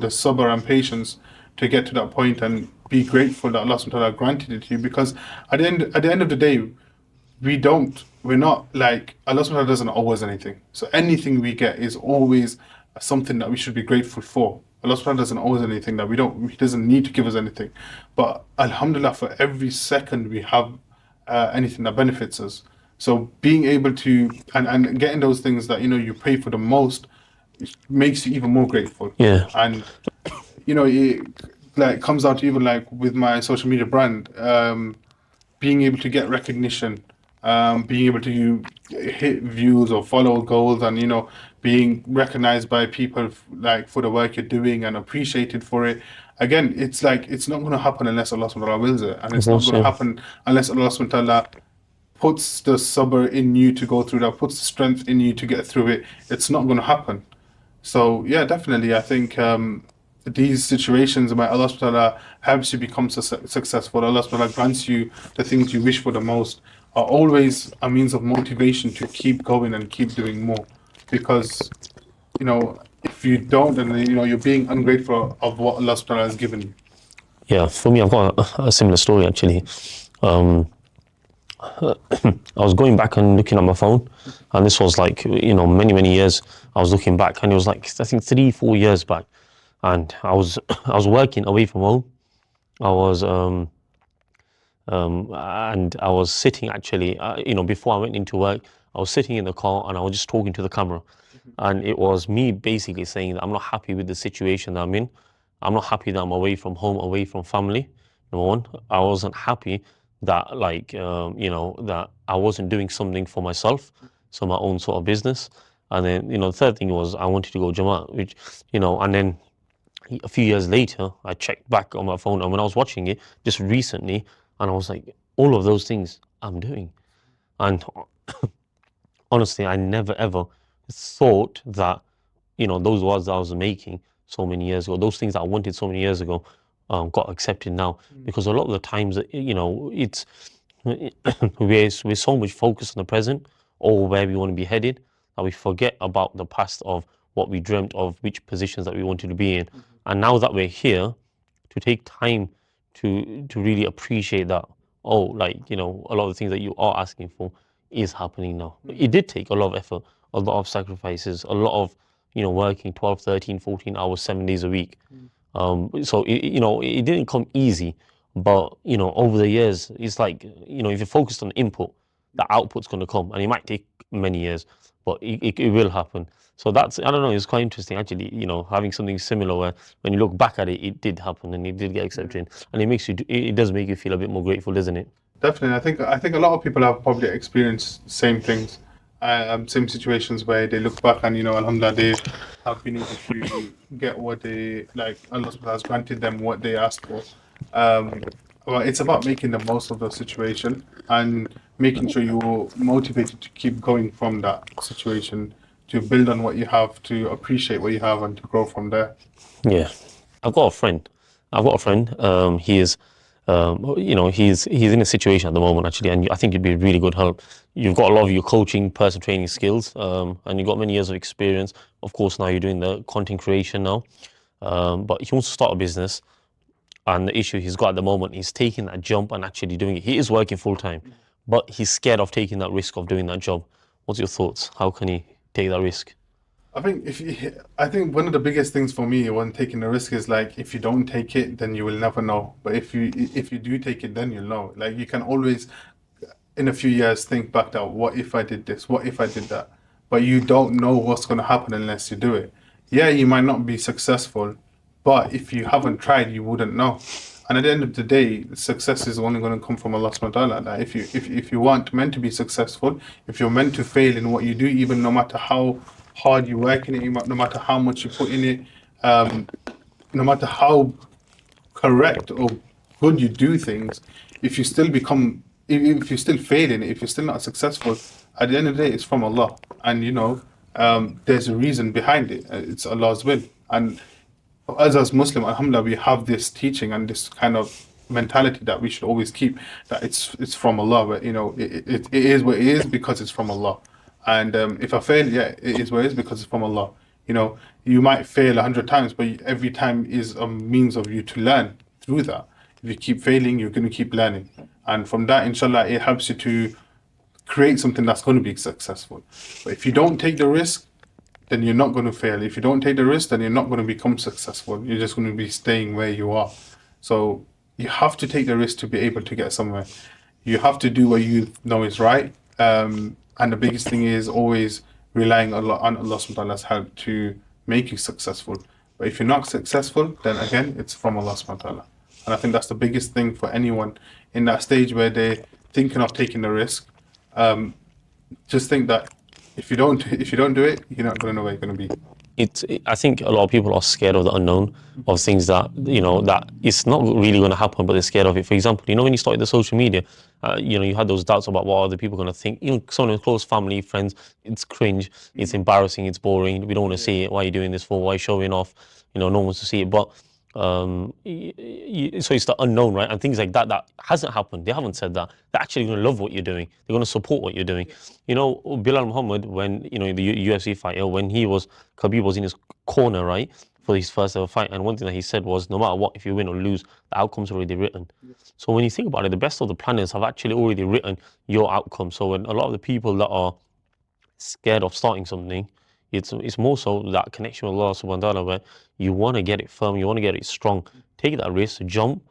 sabr and patience to get to that point, and be grateful that Allah subhanahu wa ta'ala granted it to you, because at the end of the day, we're not like, Allah subhanahu wa ta'ala doesn't owe us anything. So anything we get is always something that we should be grateful for. Allah subhanahu wa ta'ala doesn't owe us anything, that He doesn't need to give us anything. But alhamdulillah, for every second we have anything that benefits us. So being able to, and getting those things that, you pay for the most, makes you even more grateful. Yeah. And it like comes out to, even like with my social media brand, being able to get recognition, being able to hit views or follow goals, and being recognized by people, like for the work you're doing, and appreciated for it. Again, it's like, it's not going to happen unless Allah subhanahu wa ta'ala wills it, and Of it's not course, going to yeah. happen unless Allah subhanahu wa ta'ala puts the sabr in you to go through that, puts the strength in you to get through it. It's not going to happen. So yeah, definitely, I think these situations where Allah subhanahu wa ta'ala helps you become successful, Allah subhanahu wa ta'ala grants you the things you wish for the most, are always a means of motivation to keep going and keep doing more. Because if you don't, then you're being ungrateful of what Allah subhanahu wa ta'ala has given you. Yeah, for me, I've got a similar story actually. Um, I was going back and looking at my phone, and this was like, many, many years. I was looking back, and it was like, I think 3, 4 years back, and I was I was working away from home. I was and I was sitting actually, before I went into work, I was sitting in the car and I was just talking to the camera. And it was me basically saying that I'm not happy with the situation that I'm in. I'm not happy that I'm away from home, away from family. Number one, I wasn't happy that, like, that I wasn't doing something for myself, so my own sort of business. And then, the third thing was I wanted to go Jamaat, which, and then a few years later, I checked back on my phone, and when I was watching it just recently, and I was like, all of those things I'm doing. And honestly, I never ever thought that, those words that I was making so many years ago, those things that I wanted so many years ago, got accepted now. Because a lot of the times, it's we're so much focused on the present or where we want to be headed that we forget about the past of what we dreamt of, which positions that we wanted to be in. And now that we're here, to take time to really appreciate that, oh, like, a lot of the things that you are asking for is happening now. It did take a lot of effort, a lot of sacrifices, a lot of, working 12, 13, 14 hours, 7 days a week. So it didn't come easy, but over the years, it's like, if you're focused on input, the output's going to come, and it might take many years, but it will happen. So that's, I don't know, it's quite interesting actually, having something similar where when you look back at it, it did happen and it did get accepted, and it does make you feel a bit more grateful, doesn't it? Definitely, I think a lot of people have probably experienced same things, same situations where they look back and alhamdulillah, they have been able to get what they like. Allah subhanahu wa ta'ala has granted them what they asked for. Um, well, it's about making the most of the situation and making sure you're motivated to keep going from that situation, to build on what you have, to appreciate what you have, and to grow from there. Yeah, I've got a friend. I've got a friend. He is, he's in a situation at the moment actually, and I think you'd be a really good help. You've got a lot of your coaching, person training skills, and you've got many years of experience. Of course, now you're doing the content creation now, but he wants to start a business. And the issue he's got at the moment, he's taking that jump and actually doing it. He is working full time, but he's scared of taking that risk of doing that job. What's your thoughts? How can he take that risk? I think one of the biggest things for me when taking a risk is like if you don't take it, then you will never know. But if you do take it, then you'll know. Like you can always, in a few years, think back that what if I did this? What if I did that? But you don't know what's going to happen unless you do it. Yeah, you might not be successful, but if you haven't tried, you wouldn't know. And at the end of the day, success is only going to come from Allah subhanahu wa ta'ala. That if you want meant to be successful, if you're meant to fail in what you do, even no matter how hard you work in it, no matter how much you put in it, um, no matter how correct or good you do things, if you still become, if you still fail in it, if you're still not successful, at the end of the day, it's from Allah, and there's a reason behind it. It's Allah's will, and as Muslim, Alhamdulillah, we have this teaching and this kind of mentality that we should always keep, that it's from Allah, but it is what it is because it's from Allah. And if I fail, yeah, it is what it is because it's from Allah. You might fail 100 times, but every time is a means of you to learn through that. If you keep failing, you're going to keep learning, and from that, inshallah, it helps you to create something that's going to be successful. But if you don't take the risk, then you're not going to fail. If you don't take the risk, then you're not going to become successful. You're just going to be staying where you are. So you have to take the risk to be able to get somewhere. You have to do what you know is right. And the biggest thing is always relying a lot on Allah subhanahu wa ta'ala's help to make you successful. But if you're not successful, then again, it's from Allah subhanahu wa ta'ala. And I think that's the biggest thing for anyone in that stage where they're thinking of taking the risk. Just think that if you don't do it, you're not going to know where you're going to be. I think a lot of people are scared of the unknown, of things that, that it's not really going to happen, but they're scared of it. For example, when you started the social media, you had those doubts about what other people are going to think. Someone close, family, friends, it's cringe, it's embarrassing, it's boring. We don't want to see it. Why are you doing this for? Why are you showing off? No one wants to see it. But so it's the unknown, right? And things like that hasn't happened. They haven't said that. They're actually going to love what you're doing. They're going to support what you're doing. Belal Muhammad, when the UFC fighter, when Khabib was in his corner, right? for his first ever fight. And one thing that he said was, no matter what, if you win or lose, the outcome's already written. So when you think about it, the best of the planners have actually already written your outcome. So when a lot of the people that are scared of starting something, it's more so that connection with Allah subhanahu wa ta'ala, where you want to get it firm, you want to get it strong. Take that risk, jump.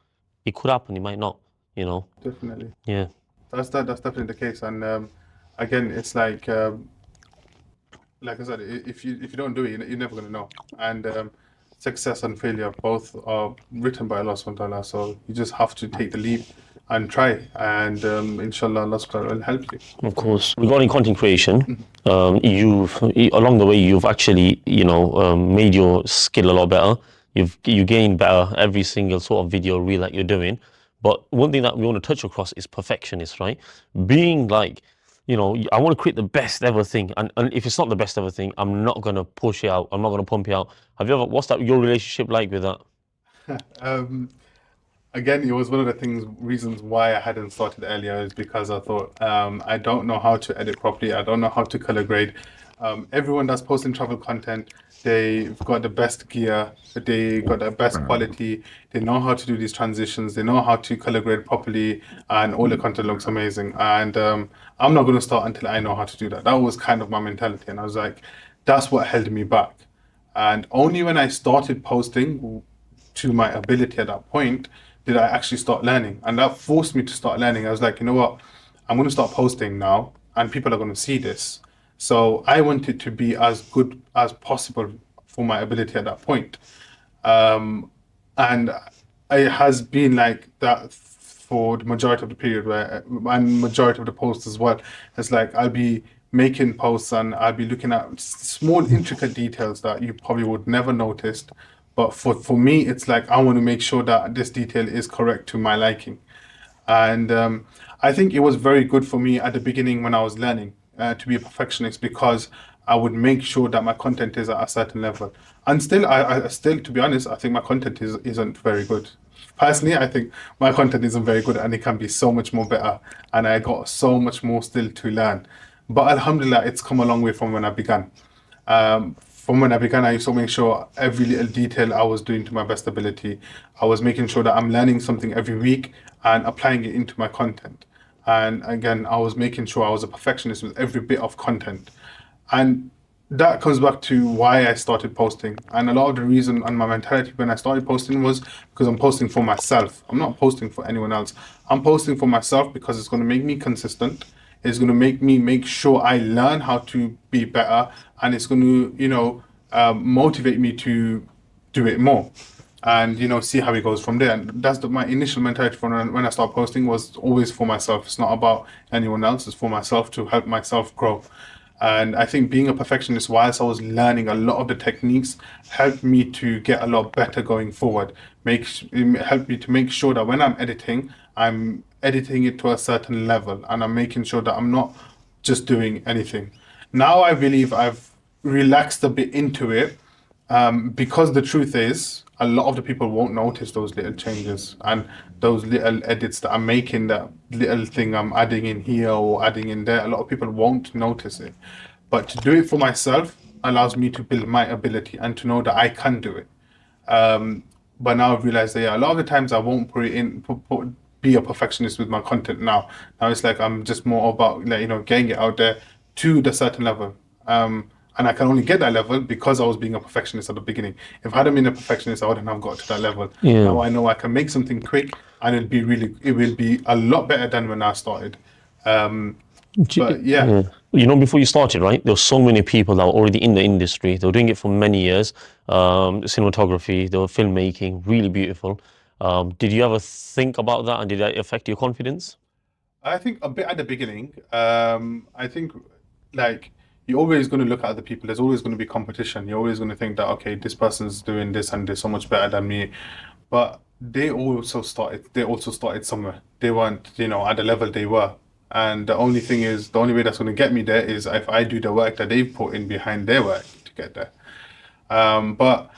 It could happen, it might not, you know. Definitely. Yeah. That's definitely the case. And again, it's like I said, if you don't do it, you're never gonna know. And success and failure both are written by Allah subhanahu wa ta'ala. So you just have to take the leap and try. And inshallah, Allah subhanahu wa ta'ala will help you. Of course. Regarding content creation, you've along the way you've actually made your skill a lot better. You gain better every single sort of video reel that you're doing. But one thing that we want to touch across is perfectionist, right? Being like, I want to create the best ever thing, and if it's not the best ever thing, I'm not gonna push it out. I'm not gonna pump it out. What's that your relationship like with that? Again, it was one of the reasons why I hadn't started earlier is because I thought I don't know how to edit properly. I don't know how to color grade. Everyone that's posting travel content, they've got the best gear, they got the best quality, they know how to do these transitions, they know how to color grade properly, and all the content looks amazing. And I'm not going to start until I know how to do that. That was kind of my mentality, and I was like, that's what held me back. And only when I started posting to my ability at that point did I actually start learning. And that forced me to start learning. I was like, you know what? I'm going to start posting now, and people are going to see this. So I wanted to be as good as possible for my ability at that point. And it has been like that for the majority of the period and majority of the posts as well. It's like I'll be making posts and I'll be looking at small intricate details that you probably would never noticed. But for me, it's like I want to make sure that this detail is correct to my liking. And I think it was very good for me at the beginning when I was learning to be a perfectionist, because I would make sure that my content is at a certain level. And still, I still, to be honest, I think my content isn't very good. Personally, I think my content isn't very good, and it can be so much more better. And I got so much more still to learn. But Alhamdulillah, it's come a long way from when I began. From when I began, I used to make sure every little detail I was doing to my best ability. I was making sure that I'm learning something every week and applying it into my content. And again, I was making sure I was a perfectionist with every bit of content. And that comes back to why I started posting. And a lot of the reason and my mentality when I started posting was because I'm posting for myself. I'm not posting for anyone else. I'm posting for myself because it's going to make me consistent. It's going to make me make sure I learn how to be better, and it's going to, motivate me to do it more, and see how it goes from there. And that's my initial mentality when I start posting was always for myself. It's not about anyone else. It's for myself to help myself grow. And I think being a perfectionist, whilst I was learning a lot of the techniques, helped me to get a lot better going forward. Helped me to make sure that when I'm editing it to a certain level, and I'm making sure that I'm not just doing anything. Now I believe I've relaxed a bit into it, because the truth is, a lot of the people won't notice those little changes and those little edits that I'm making, that little thing I'm adding in here or adding in there. A lot of people won't notice it. But to do it for myself allows me to build my ability and to know that I can do it. But now I've realized that, yeah, a lot of the times I won't put it in, be a perfectionist with my content now. Now it's like I'm just more about, like, getting it out there to the certain level. And I can only get that level because I was being a perfectionist at the beginning. If I hadn't been a perfectionist, I wouldn't have got to that level. Yeah. Now I know I can make something quick, and it will be a lot better than when I started. But yeah. Before you started, right, there were so many people that were already in the industry. They were doing it for many years. Cinematography, they were filmmaking, really beautiful. Did you ever think about that, and did that affect your confidence? I think a bit at the beginning. I think, like, you're always going to look at other people. There's always going to be competition. You're always going to think that, okay, this person's doing this and they're so much better than me. But they also started. They also started somewhere. They weren't, at the level they were. And the only thing is, the only way that's going to get me there is if I do the work that they've put in behind their work to get there. But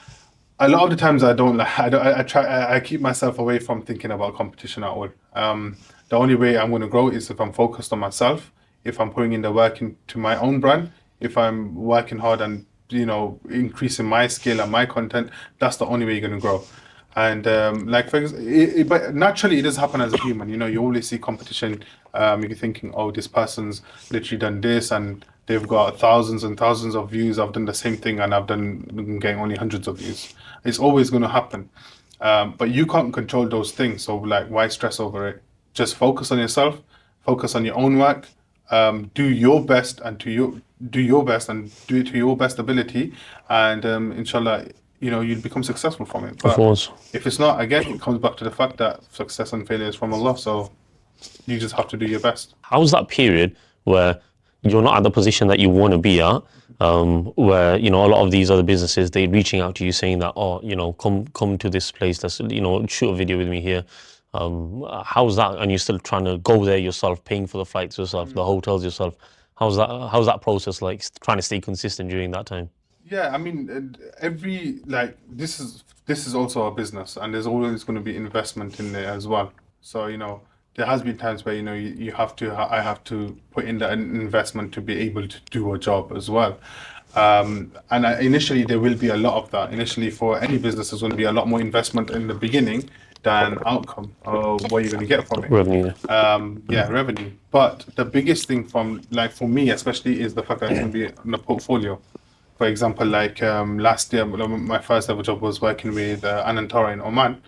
a lot of the times I don't like. I try. I keep myself away from thinking about competition at all. The only way I'm going to grow is if I'm focused on myself. If I'm putting in the work into my own brand. If I'm working hard and increasing my skill and my content, that's the only way you're going to grow. And like for but naturally it does happen as a human. You always see competition. You're thinking, oh, this person's literally done this and they've got thousands and thousands of views. I've done the same thing and I'm getting only hundreds of views. It's always going to happen. But you can't control those things. So like, why stress over it? Just focus on yourself, focus on your own work, do your best and do your best and do it to your best ability, and inshallah, you'll become successful from it. Of But course. if it's not, again, it comes back to the fact that success and failure is from Allah. So you just have to do your best. How's that period where you're not at the position that you want to be at, where a lot of these other businesses, they're reaching out to you saying that, oh, come to this place, let's shoot a video with me here. How's that? And you're still trying to go there yourself, paying for the flights yourself, the hotels yourself. How's that process like, trying to stay consistent during that time? Yeah, I mean, every like this is also a business, and there's always going to be investment in there as well. So there has been times where you have to I have to put in the investment to be able to do a job as well. And initially there will be a lot of that. Initially, for any business, there's going to be a lot more investment in the beginning than outcome or what you're going to get from it. Revenue. Yeah, revenue. But the biggest thing from like for me especially is the fact that it's going to be in a portfolio. For example, like last year, my first ever job was working with Anantara in Oman.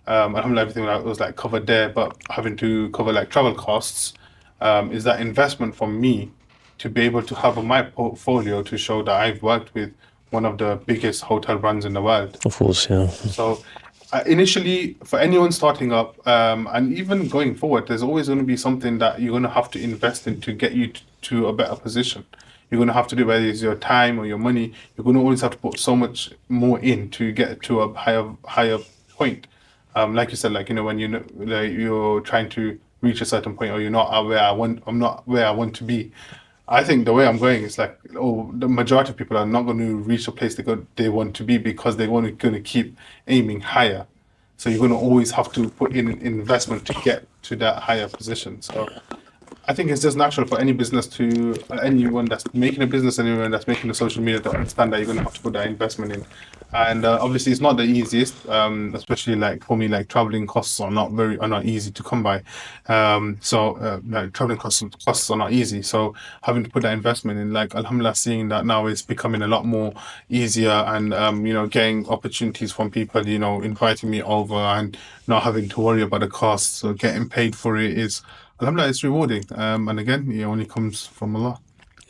Alhamdulillah, everything was like covered there, but having to cover like travel costs is that investment for me to be able to have on my portfolio to show that I've worked with one of the biggest hotel brands in the world. Of course, yeah. So initially, for anyone starting up, and even going forward, there's always going to be something that you're going to have to invest in to get you to a better position. You're going to have to do, whether it's your time or your money. You're going to always have to put so much more in to get to a higher point. Like you said, like when like you're trying to reach a certain point, or you're not where I'm not where I want to be. I think the way I'm going is like, oh, the majority of people are not going to reach a place they want to be because they're going to keep aiming higher. So you're going to always have to put in investment to get to that higher position. So I think it's just natural for any business to anyone that's making a business, anyone that's making a social media, to understand that you're going to have to put that investment in. And obviously, it's not the easiest, especially like for me, like traveling costs are not easy to come by. So like traveling costs are not easy. So having to put that investment in, like Alhamdulillah, seeing that now is becoming a lot more easier, and getting opportunities from people, inviting me over and not having to worry about the costs. So getting paid for it is, Alhamdulillah, it's rewarding. And again, it only comes from Allah.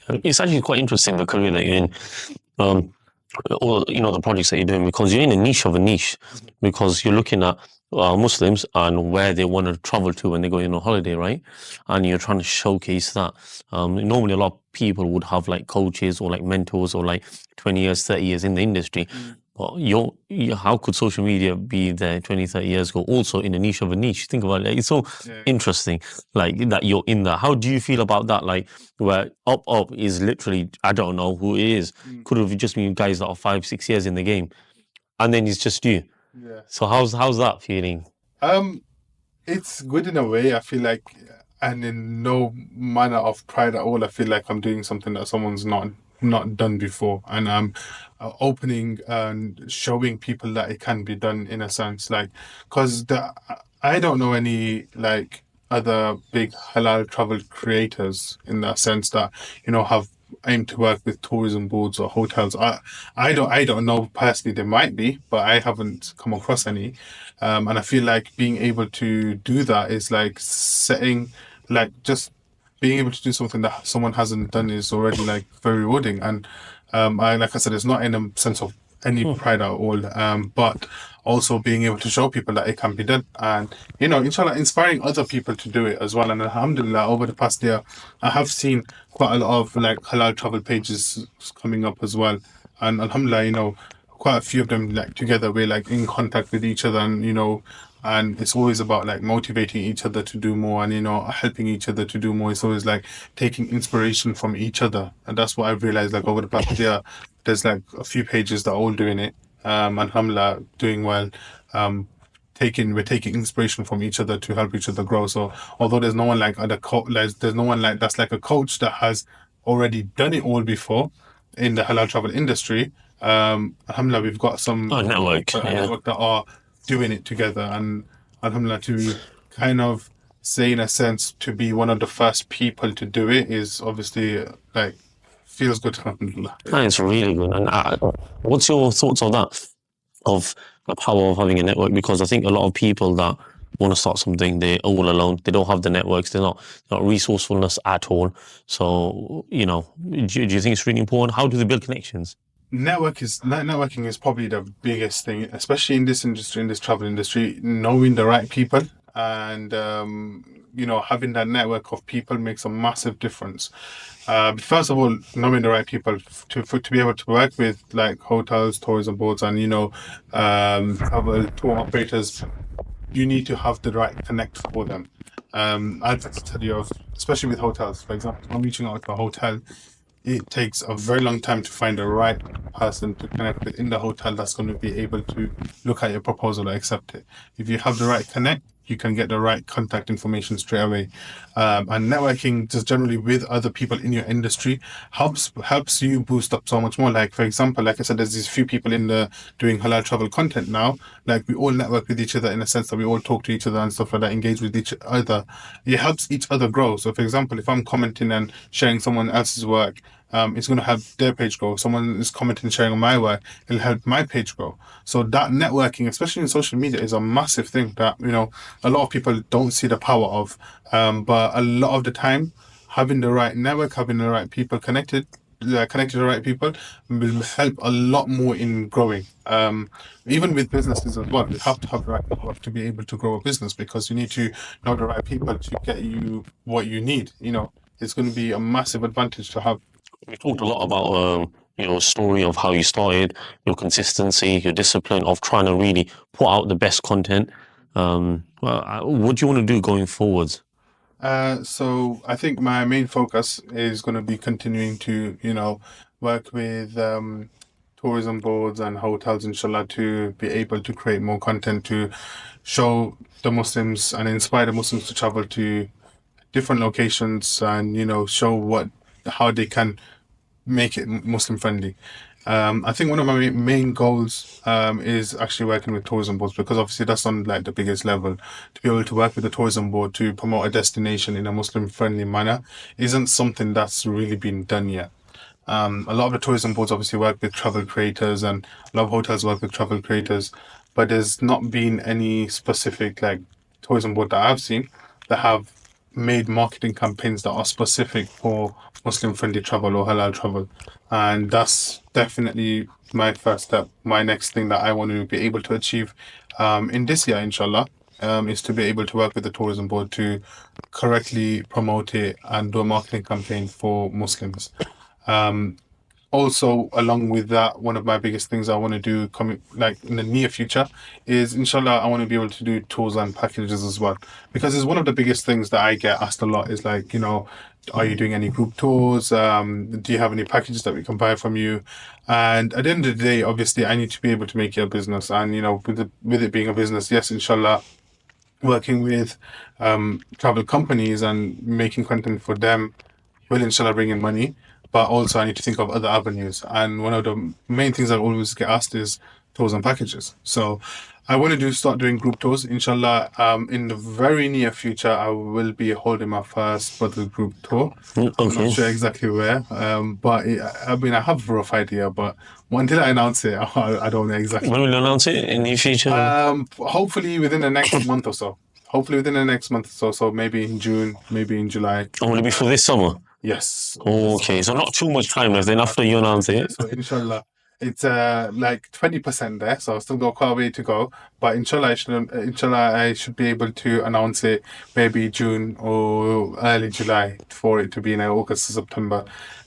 It's actually quite interesting, the career that you're in. Um, or the projects that you're doing, because you're in a niche of a niche, because you're looking at Muslims and where they want to travel to when they go on holiday, right? And you're trying to showcase that. Normally a lot of people would have like coaches or like mentors or like 20 years, 30 years in the industry. But how could social media be there 20, 30 years ago, also in a niche of a niche? Think about it. It's so interesting, like that you're in that. How do you feel about that? Like where up is literally, I don't know who it is. Could have just been guys that are 5, 6 years in the game, and then it's just you. Yeah. So how's that feeling? It's good in a way. I feel like, and in no manner of pride at all, I feel like I'm doing something that someone's not done before, and I'm opening and showing people that it can be done in a sense, like because I don't know any like other big halal travel creators in that sense that have aimed to work with tourism boards or hotels. I don't know personally. There might be, but I haven't come across any. And I feel like being able to do that is like setting, like just being able to do something that someone hasn't done is already like very rewarding. And like I said, it's not in a sense of any pride at all, but also being able to show people that it can be done, and inshallah, inspiring other people to do it as well. And alhamdulillah, over the past year, I have seen quite a lot of like halal travel pages coming up as well, and alhamdulillah, quite a few of them, like together we're like in contact with each other, and and it's always about like motivating each other to do more, and helping each other to do more. It's always like taking inspiration from each other, and that's what I've realized, like over the past year, there's like a few pages that are all doing it, and alhamdulillah, doing well. We're taking inspiration from each other to help each other grow. So although there's no one like there's no one like that's like a coach that has already done it all before, in the halal travel industry, alhamdulillah, we've got some Oh, network. people and Yeah. network that are doing it together. And alhamdulillah, to kind of say, in a sense, to be one of the first people to do it is obviously like feels good, alhamdulillah. That is really good. And what's your thoughts on that? Of the power of having a network? Because I think a lot of people that want to start something, they're all alone. They don't have the networks. They're not resourcefulness at all. So do you think it's really important? How do they build connections? Networking is probably the biggest thing, especially in this industry, in this travel industry. Knowing the right people and having that network of people makes a massive difference. First of all, knowing the right people to be able to work with like hotels, tourism boards, and travel tour operators, you need to have the right connect for them. I'd like to tell you of, especially with hotels, for example, I'm reaching out to a hotel, it takes a very long time to find the right person to connect with in the hotel that's going to be able to look at your proposal or accept it. If you have the right connect, you can get the right contact information straight away. And networking just generally with other people in your industry helps you boost up so much more. Like for example, like I said, there's these few people in the doing halal travel content now. Like we all network with each other in a sense that we all talk to each other and stuff like that, engage with each other. It helps each other grow. So for example, if I'm commenting and sharing someone else's work, it's going to help their page grow. Someone is commenting, sharing on my work, it'll help my page grow. So that networking, especially in social media, is a massive thing that a lot of people don't see the power of. But a lot of the time, having the right network, having the right people connected to the right people will help a lot more in growing. Even with businesses as well, you have to have the right network to be able to grow a business because you need to know the right people to get you what you need. It's going to be a massive advantage to have. We talked a lot about story of how you started, your consistency, your discipline of trying to really put out the best content. What do you want to do going forwards? So I think my main focus is going to be continuing to, work with tourism boards and hotels, inshallah, to be able to create more content to show the Muslims and inspire the Muslims to travel to different locations and, show how they can make it Muslim friendly. I think one of my main goals is actually working with tourism boards because obviously that's on like the biggest level. To be able to work with the tourism board to promote a destination in a Muslim friendly manner isn't something that's really been done yet. A lot of the tourism boards obviously work with travel creators and a lot of hotels work with travel creators, but there's not been any specific like tourism board that I've seen that have made marketing campaigns that are specific for Muslim friendly travel or halal travel. And that's definitely my first step. My next thing that I want to be able to achieve in this year, inshallah, is to be able to work with the tourism board to correctly promote it and do a marketing campaign for Muslims. Um, Also, along with that, one of my biggest things I want to do coming like in the near future is inshallah I want to be able to do tours and packages as well. Because it's one of the biggest things that I get asked a lot is like, are you doing any group tours? Do you have any packages that we can buy from you? And at the end of the day, obviously I need to be able to make it a business. And with it being a business, yes, inshallah, working with travel companies and making content for them will inshallah bring in money. But also I need to think of other avenues. And one of the main things I always get asked is tours and packages. So I want to start doing group tours. Inshallah, in the very near future, I will be holding my first brother group tour. I'm not Okay. sure exactly where, but I mean, I have a rough idea, but until I announce it, I don't know exactly. When will you announce it in the future? Hopefully within the next month or so. Hopefully within the next month or so. So maybe in June, maybe in July. Or will it be for this summer? Yes. Okay, so not too much time left. Then after you announce it, So inshallah, it's like 20% there. So I've still got quite a way to go. But inshallah I should be able to announce it maybe June or early July for it to be in August or September.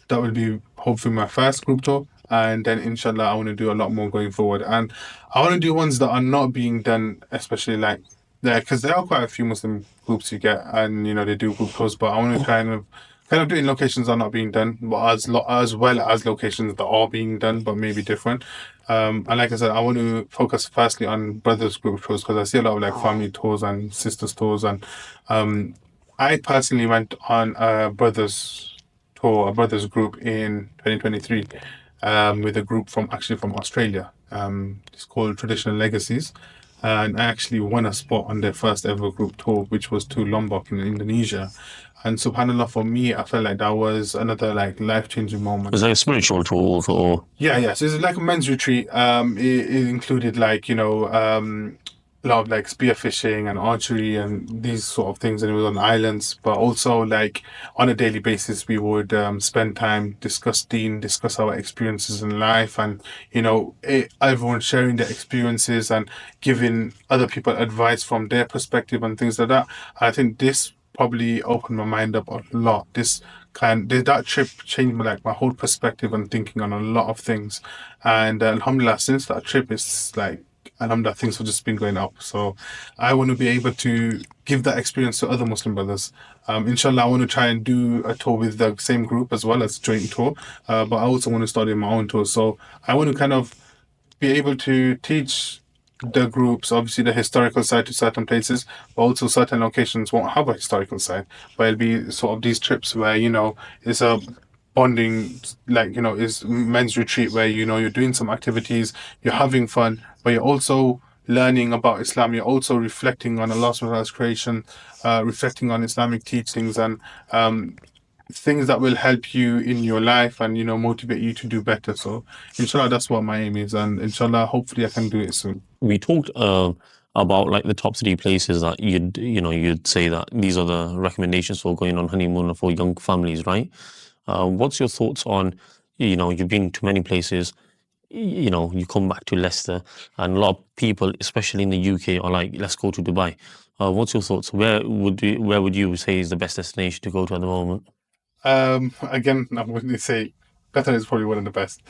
That will be hopefully my first group tour. And then inshallah I want to do a lot more going forward. And I want to do ones that are not being done, especially like there, because there are quite a few Muslim groups you get, and they do group tours. But I want to kind of doing locations that are not being done, but as well as locations that are being done, but maybe different. And like I said, I want to focus firstly on brothers group tours because I see a lot of like family tours and sisters tours, and I personally went on a brothers tour, a brothers group in 2023, with a group from Australia. It's called Traditional Legacies. And I actually won a spot on their first ever group tour, which was to Lombok in Indonesia. And subhanAllah, for me, I felt like that was another like life changing moment. Was that a spiritual tool or? Yeah. So it's like a men's retreat. It included like a lot of like spearfishing and archery and these sort of things, and it was on islands. But also like on a daily basis, we would spend time discuss our experiences in life, and everyone sharing their experiences and giving other people advice from their perspective and things like that. I think this probably opened my mind up a lot. That trip changed my whole perspective and thinking on a lot of things. And alhamdulillah, since that trip, it's like alhamdulillah, things have just been going up. So I want to be able to give that experience to other Muslim brothers. Inshallah, I want to try and do a tour with the same group as well as joint tour. But I also want to start in my own tour. So I want to kind of be able to teach the groups, obviously, the historical side to certain places, but also certain locations won't have a historical side. But it'll be sort of these trips where, it's a bonding, like, is men's retreat where, you're doing some activities, you're having fun, but you're also learning about Islam. You're also reflecting on Allah subhanahu wa ta'ala's creation, reflecting on Islamic teachings and things that will help you in your life and motivate you to do better. So inshallah, that's what my aim is, and inshallah, hopefully I can do it soon. We talked about like the top three places that you'd say that these are the recommendations for going on honeymoon for young families, right? What's your thoughts on, you've been to many places, you come back to Leicester, and a lot of people, especially in the UK, are like, let's go to Dubai. What's your thoughts? Where would you say is the best destination to go to at the moment? Again, I'm going to say Qatar is probably one of the best.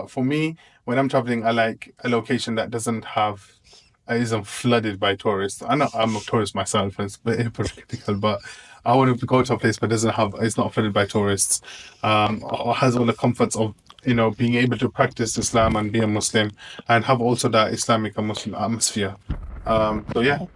For me, when I'm traveling, I like a location that doesn't have isn't flooded by tourists. I know I'm a tourist myself, and it's a bit hypocritical, but I want to go to a place that doesn't have it's not flooded by tourists, or has all the comforts of being able to practice Islam and be a Muslim, and have also that Islamic and Muslim atmosphere. So yeah,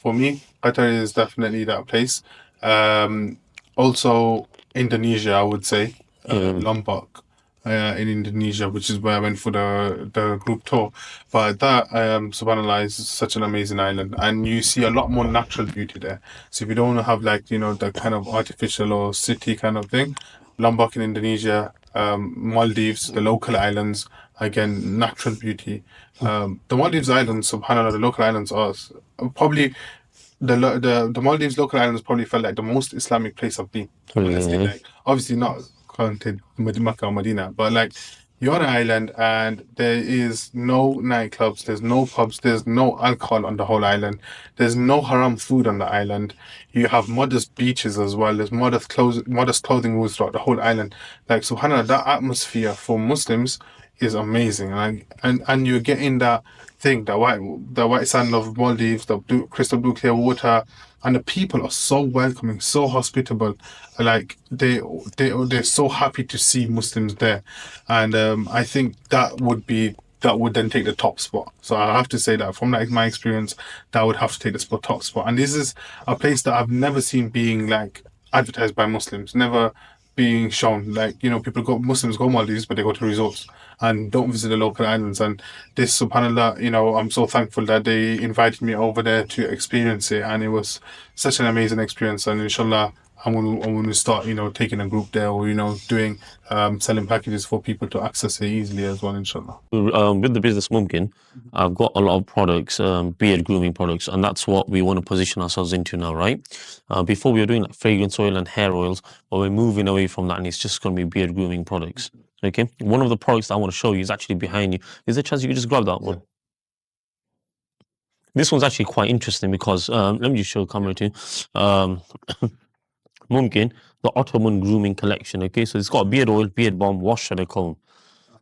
for me, Qatar is definitely that place. Um, Also, Indonesia, I would say, Um, Lombok, in Indonesia, which is where I went for the group tour. But that, subhanallah, is such an amazing island, and you see a lot more natural beauty there. So if you don't want to have like the kind of artificial or city kind of thing, Lombok in Indonesia, Maldives, the local islands, again, natural beauty. The Maldives Islands, subhanallah, the local islands are probably the Maldives local islands probably felt like the most Islamic place I've been. Honestly, yeah. like obviously not counted Makkah or Medina, but like you're on an island and there is no nightclubs, there's no pubs, there's no alcohol on the whole island, there's no haram food on the island. You have modest beaches as well. There's modest clothing rules throughout the whole island. Like subhanallah, that atmosphere for Muslims is amazing, and you're getting that thing, the white sand of Maldives, the crystal blue clear water, and the people are so welcoming, so hospitable. Like they're so happy to see Muslims there, and I think that would then take the top spot. So I have to say that from like my experience, that would have to take the top spot. And this is a place that I've never seen being like advertised by Muslims, never being shown. Like people Muslims go Maldives, but they go to resorts and don't visit the local islands. And this, subhanallah, I'm so thankful that they invited me over there to experience it, and it was such an amazing experience. And inshallah, I'm gonna start, taking a group there, or doing selling packages for people to access it easily as well, inshallah. With the business Mumkin, I've got a lot of products, beard grooming products, and that's what we want to position ourselves into now, right? Before we were doing like fragrance oil and hair oils, but we're moving away from that, and it's just going to be beard grooming products. Okay, one of the products that I want to show you is actually behind you. Is there a chance you could just grab that one? This one's actually quite interesting because let me just show the camera to you. Mumkin, the Ottoman grooming collection. Okay, so it's got beard oil, beard balm, wash, and a comb.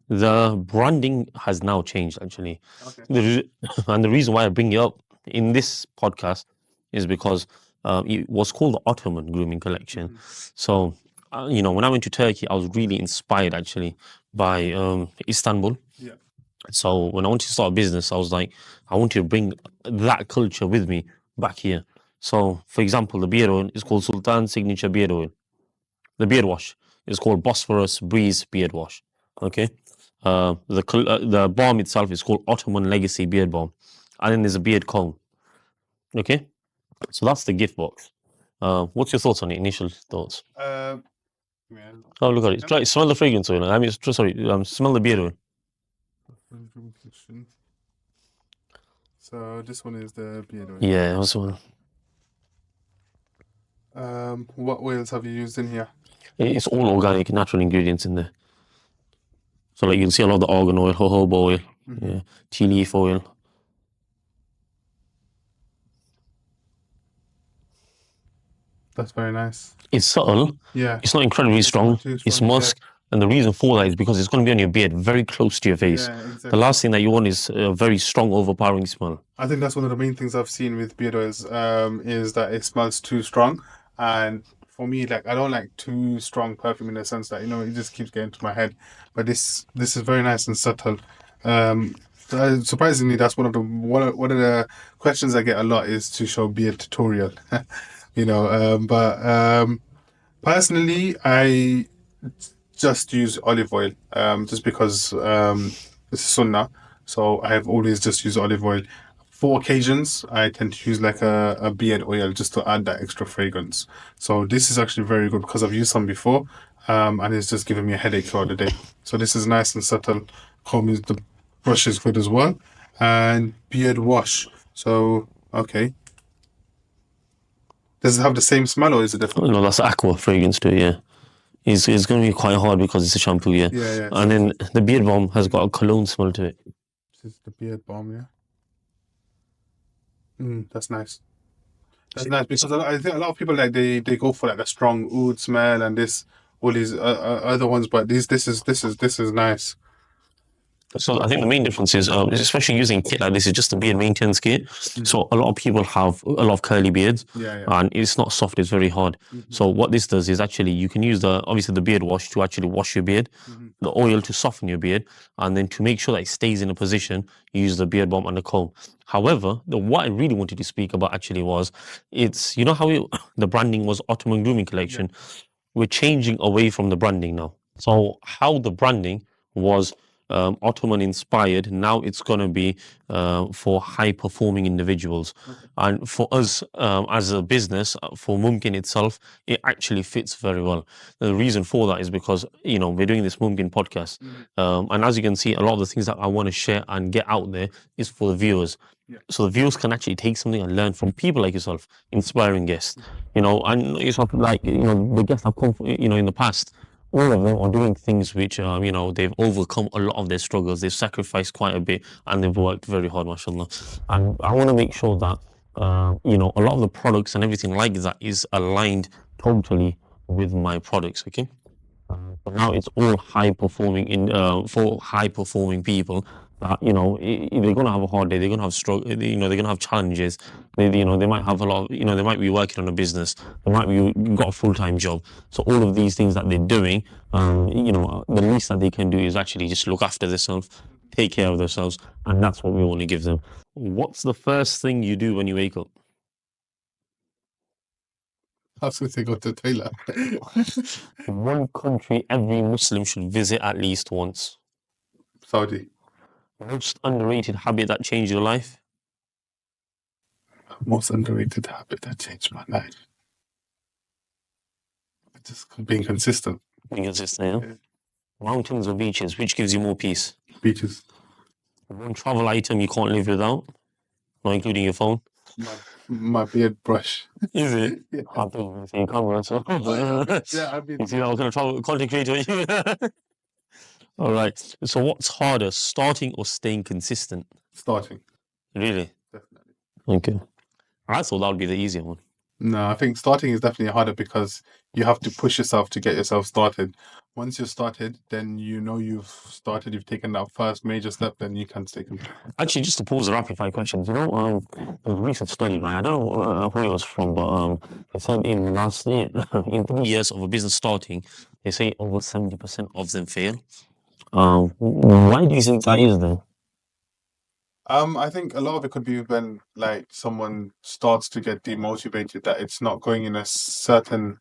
The branding has now changed actually. Okay. And the reason why I bring it up in this podcast is because it was called the Ottoman Grooming Collection. So, when I went to Turkey, I was really inspired actually by Istanbul. Yeah. So when I wanted to start a business, I was like, I want to bring that culture with me back here. So, for example, the beard oil is called Sultan Signature Beard Oil. the beard wash is called Bosphorus Breeze Beard Wash. Okay. The balm itself is called Ottoman Legacy Beard Balm, and then there's a beard comb. Okay, so that's the gift box. What's your thoughts on it? Initial thoughts? Yeah. Oh, look at it. Try smell the fragrance oil. I mean, sorry, smell the beard oil. So this one is the beard oil. Yeah, that's one. What oils have you used in here? It's all organic, natural ingredients in there. So like you can see a lot of the argan oil, jojoba oil, yeah, tea leaf oil. That's very nice. It's subtle. Yeah. It's not incredibly strong. not too It's strong, musk. And the reason for that is because it's going to be on your beard, very close to your face. Yeah, exactly. The last thing that you want is a very strong, overpowering smell. I think that's one of the main things I've seen with beard oils, is that it smells too strong. And for me, like I don't like too strong perfume in the sense that it just keeps getting to my head. But this is very nice and subtle. Surprisingly, that's one of the questions I get a lot is to show beard tutorial. Personally, I just use olive oil, just because it's sunnah. So I have always just used olive oil. For occasions, I tend to use like a beard oil just to add that extra fragrance. So this is actually very good because I've used some before, and it's just giving me a headache throughout the day. So this is nice and subtle. The brush is good as well, and beard wash. So okay, does it have the same smell or is it different? No, that's aqua fragrance too, yeah. It's going to be quite hard because it's a shampoo, yeah. Yeah. And then the beard balm has got a cologne smell to it. This is the beard balm, yeah. That's nice. That's nice because I think a lot of people like they go for like a strong oud smell and all these other ones, but this is nice. So I think the main difference is, especially using kit like this, is just a beard maintenance kit. So a lot of people have a lot of curly beards, Yeah. and it's not soft; it's very hard. So what this does is actually you can use obviously the beard wash to actually wash your beard, the oil to soften your beard, and then to make sure that it stays in a position, you use the beard balm and the comb. However, what I really wanted to speak about actually was, it's how the branding was Ottoman Grooming Collection. We're changing away from the branding now. So how the branding was Ottoman inspired, now it's going to be for high performing individuals. And for us as a business, for Mumkin itself, it actually fits very well. The reason for that is because we're doing this Mumkin podcast, and as you can see, a lot of the things that I want to share and get out there is for the viewers. So the viewers can actually take something and learn from people like yourself, inspiring guests. And it's not like the guests have come in the past. All of them are doing things which they've overcome a lot of their struggles. They've sacrificed quite a bit and they've worked very hard, mashallah. And I want to make sure that a lot of the products and everything like that is aligned totally with my products. Okay. But now it's all high performing for high performing people that they're gonna have a hard day, they're gonna have struggle, they're gonna have challenges. They might have a lot of, they might be working on a business, they might be got a full-time job. So all of these things that they're doing, the least that they can do is actually just look after themselves, take care of themselves, and that's what we want to give them. What's the first thing you do when you wake up? I was going to say go to the toilet. One country every Muslim should visit at least once. Saudi. Most underrated habit that changed your life? Most underrated habit that changed my life. Just being consistent. Being consistent, yeah? Mountains or beaches, which gives you more peace? Beaches. One travel item you can't live without, not including your phone? My beard brush. Is it? Yeah. I don't see you come so. Yeah, I mean. You see, I was going to travel content creator. All right. So what's harder, starting or staying consistent? Starting. Really? Definitely. Okay. I thought that would be the easier one. No, I think starting is definitely harder because you have to push yourself to get yourself started. Once you're started, then you've started, you've taken that first major step, then you can stay consistent. Actually, just to pause the rapid fire questions, there's a recent study, right? I don't know where it was from, but it said in last year, in 3 years of a business starting, they say over 70% of them fail. Why do you think that is then? I think a lot of it could be when like someone starts to get demotivated that it's not going in a certain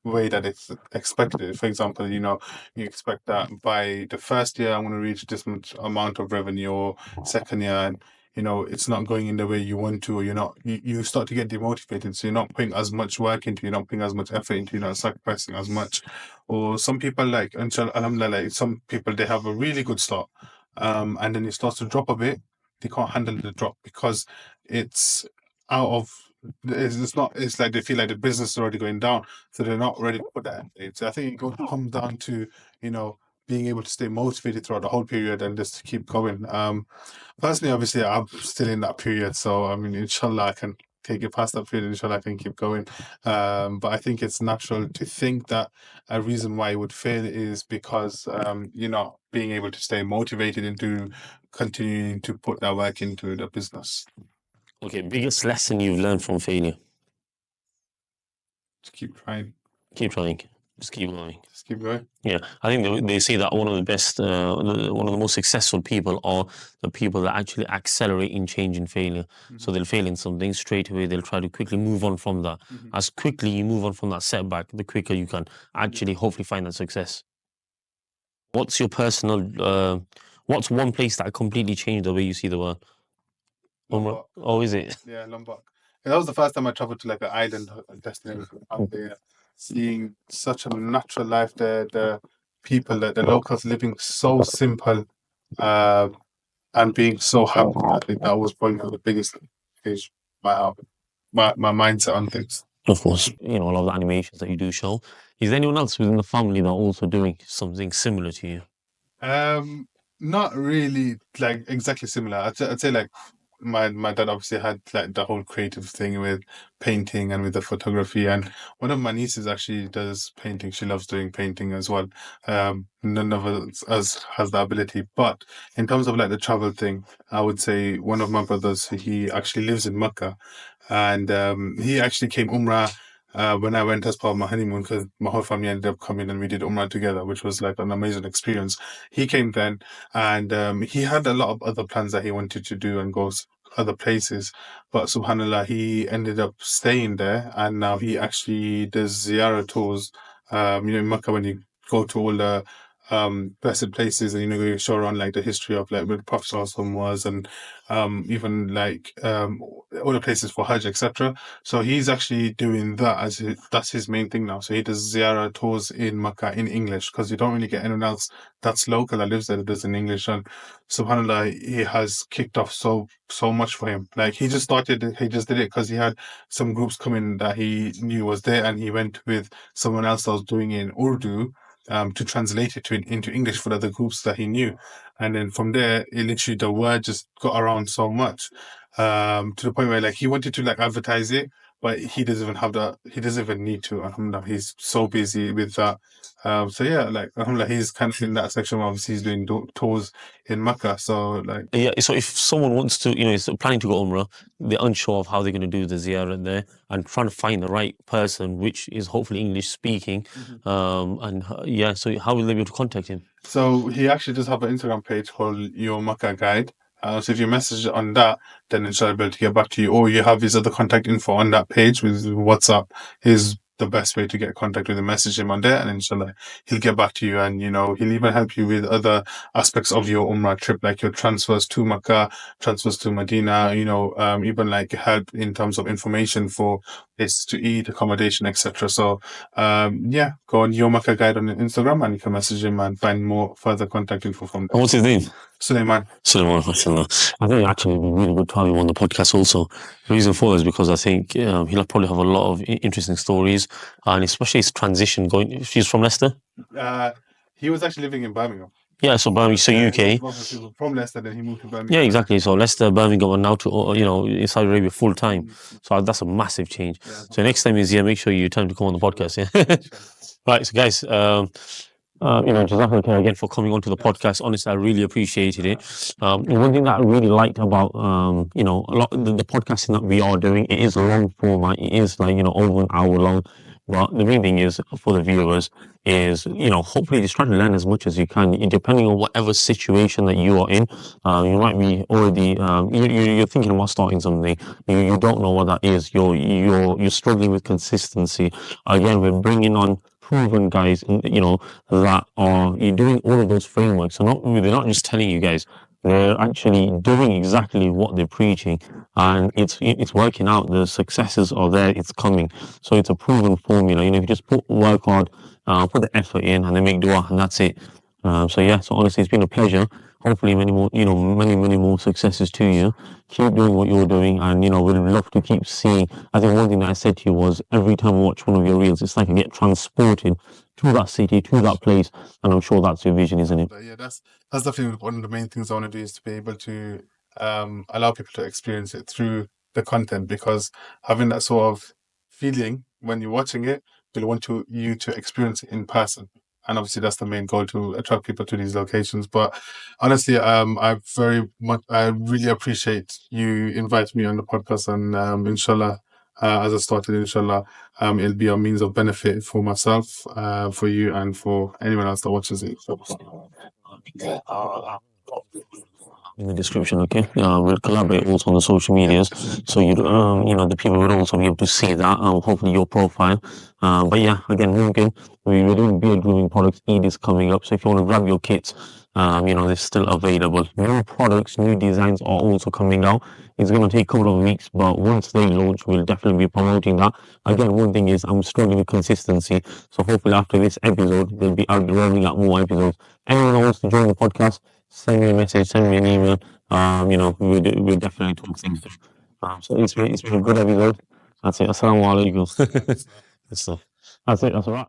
way that it's expected. For example, you expect that by the first year I'm going to reach this much amount of revenue, or second year, and it's not going in the way you want to, or you start to get demotivated. So you're not putting as much work into, you're not putting as much effort into, you're not sacrificing as much. Or some people, like, alhamdulillah, like some people, they have a really good start, and then it starts to drop a bit. They can't handle the drop because it's out of it's not it's like they feel like the business is already going down, so they're not ready to put that in. So I think comes down to being able to stay motivated throughout the whole period and just to keep going. Personally, obviously, I'm still in that period, so I mean, inshallah, I can take it past that period. Inshallah, I can keep going. But I think it's natural to think that a reason why it would fail is because you're not being able to stay motivated into continuing to put that work into the business. Okay, biggest lesson you've learned from failure? To keep trying. Keep trying. Just keep going. Just keep going. Yeah, I think they say that one of the best, one of the most successful people are the people that actually accelerate in change and failure. So they'll fail in something straight away. They'll try to quickly move on from that. As quickly you move on from that setback, the quicker you can actually hopefully find that success. What's your personal? What's one place that completely changed the way you see the world? Lombok. Oh, is it? Yeah, Lombok. Yeah, that was the first time I traveled to like an island destination out there, seeing such a natural life there. The people, the locals living so simple, and being so happy. I think that was probably one of the biggest change my mindset on things. Of course, a lot of the animations that you do show. Is there anyone else within the family that also doing something similar to you? Not really like exactly similar. I'd say like my dad obviously had like the whole creative thing with painting and with the photography, and one of my nieces actually does painting. She loves doing painting as well. None of us has the ability, but in terms of like the travel thing, I would say one of my brothers, he actually lives in Mecca, and he actually came Umrah. When I went as part of my honeymoon, because my whole family ended up coming and we did Umrah together, which was like an amazing experience. He came then, and he had a lot of other plans that he wanted to do and go other places, but subhanallah, he ended up staying there, and now he actually does ziyarah tours. In Mecca, when you go to all the blessed places, and you show around like the history of like where the Prophet ﷺ was, and even like all the places for Hajj, etc. So he's actually doing that that's his main thing now. So he does ziyarah tours in Mecca in English, because you don't really get anyone else that's local that lives there that does in English. And subhanallah, he has kicked off so much for him. Like he just did it because he had some groups coming that he knew was there, and he went with someone else that was doing it in Urdu, to translate it into English for the other groups that he knew. And then from there, it literally, the word just got around so much, to the point where like he wanted to like advertise it, but he doesn't even have he doesn't even need to. Alhamdulillah, he's so busy with that. So yeah, like alhamdulillah, he's kind of in that section where obviously he's doing tours in Mecca. So like, Yeah, so if someone wants to, is planning to go Umrah, they're unsure of how they're going to do the ziyarah there, and trying to find the right person, which is hopefully English speaking. Yeah, so how will they be able to contact him? So he actually does have an Instagram page called Your Makkah Guide. So if you message on that, then inshallah I'll be able to get back to you. Or you have his other contact info on that page with WhatsApp is the best way to get contact with him. Message him on there, and inshallah he'll get back to you, and he'll even help you with other aspects of your Umrah trip, like your transfers to Makkah, transfers to Medina, even like help in terms of information for places to eat, accommodation, etc. So yeah, go on Your Makkah Guide on Instagram, and you can message him and find more further contact info from there. And what's his name? Suleiman. Mashallah. I think actually it'd be really good to have him on the podcast also. The reason for it is because I think he'll probably have a lot of interesting stories, and especially his transition going. She's from Leicester? He was actually living in Birmingham. Yeah, so Birmingham, so Yeah, UK. he was from Leicester, then he moved to Birmingham. Yeah, exactly. So Leicester, Birmingham, and now to in Saudi Arabia full time. So that's a massive change. Yeah. So next time he's here, make sure you tell him to come on the podcast. Yeah. Right. So guys, Jazakallah khair again for coming onto the podcast. Honestly, I really appreciated it. One thing that I really liked about a lot the podcasting that we are doing, it is long format. It is like over an hour long. But the main thing is for the viewers is, hopefully just try to learn as much as you can, depending on whatever situation that you are in. You might be already, you're thinking about starting something. You don't know what that is. You're struggling with consistency. Again, we're bringing on proven guys, that are you're doing all of those frameworks. So they're not just telling you guys. They're actually doing exactly what they're preaching, and it's working out. The successes are there. It's coming. So it's a proven formula. If you just work hard, put the effort in, and then make dua, and that's it. So yeah. So honestly, it's been a pleasure. Hopefully, many more, many more successes to you. Keep doing what you're doing, and we'd love to keep seeing. I think one thing that I said to you was every time I watch one of your reels, it's like I get transported to that city, to that place, and I'm sure that's your vision, isn't it? But yeah, that's definitely one of the main things I want to do, is to be able to allow people to experience it through the content, because having that sort of feeling when you're watching it, they'll want you to experience it in person. And obviously that's the main goal, to attract people to these locations. But honestly, I really appreciate you inviting me on the podcast, and inshallah, as I started, inshallah, it'll be a means of benefit for myself, for you, and for anyone else that watches it. In the description, okay? We'll collaborate also on the social medias, so the people will also be able to see that. Hopefully your profile. But yeah, again, we're doing beard grooming products. Eid is coming up, so if you want to grab your kits, they're still available. New products, new designs are also coming out. It's going to take a couple of weeks, but once they launch, we'll definitely be promoting that. Again, one thing is I'm struggling with consistency, so hopefully after this episode, I'll be rolling out more episodes. Anyone who wants to join the podcast, send me a message, send me an email. We'll definitely talk things through. So it's been a good episode. That's it. Assalamu alaikum. Good stuff. That's it. That's all right.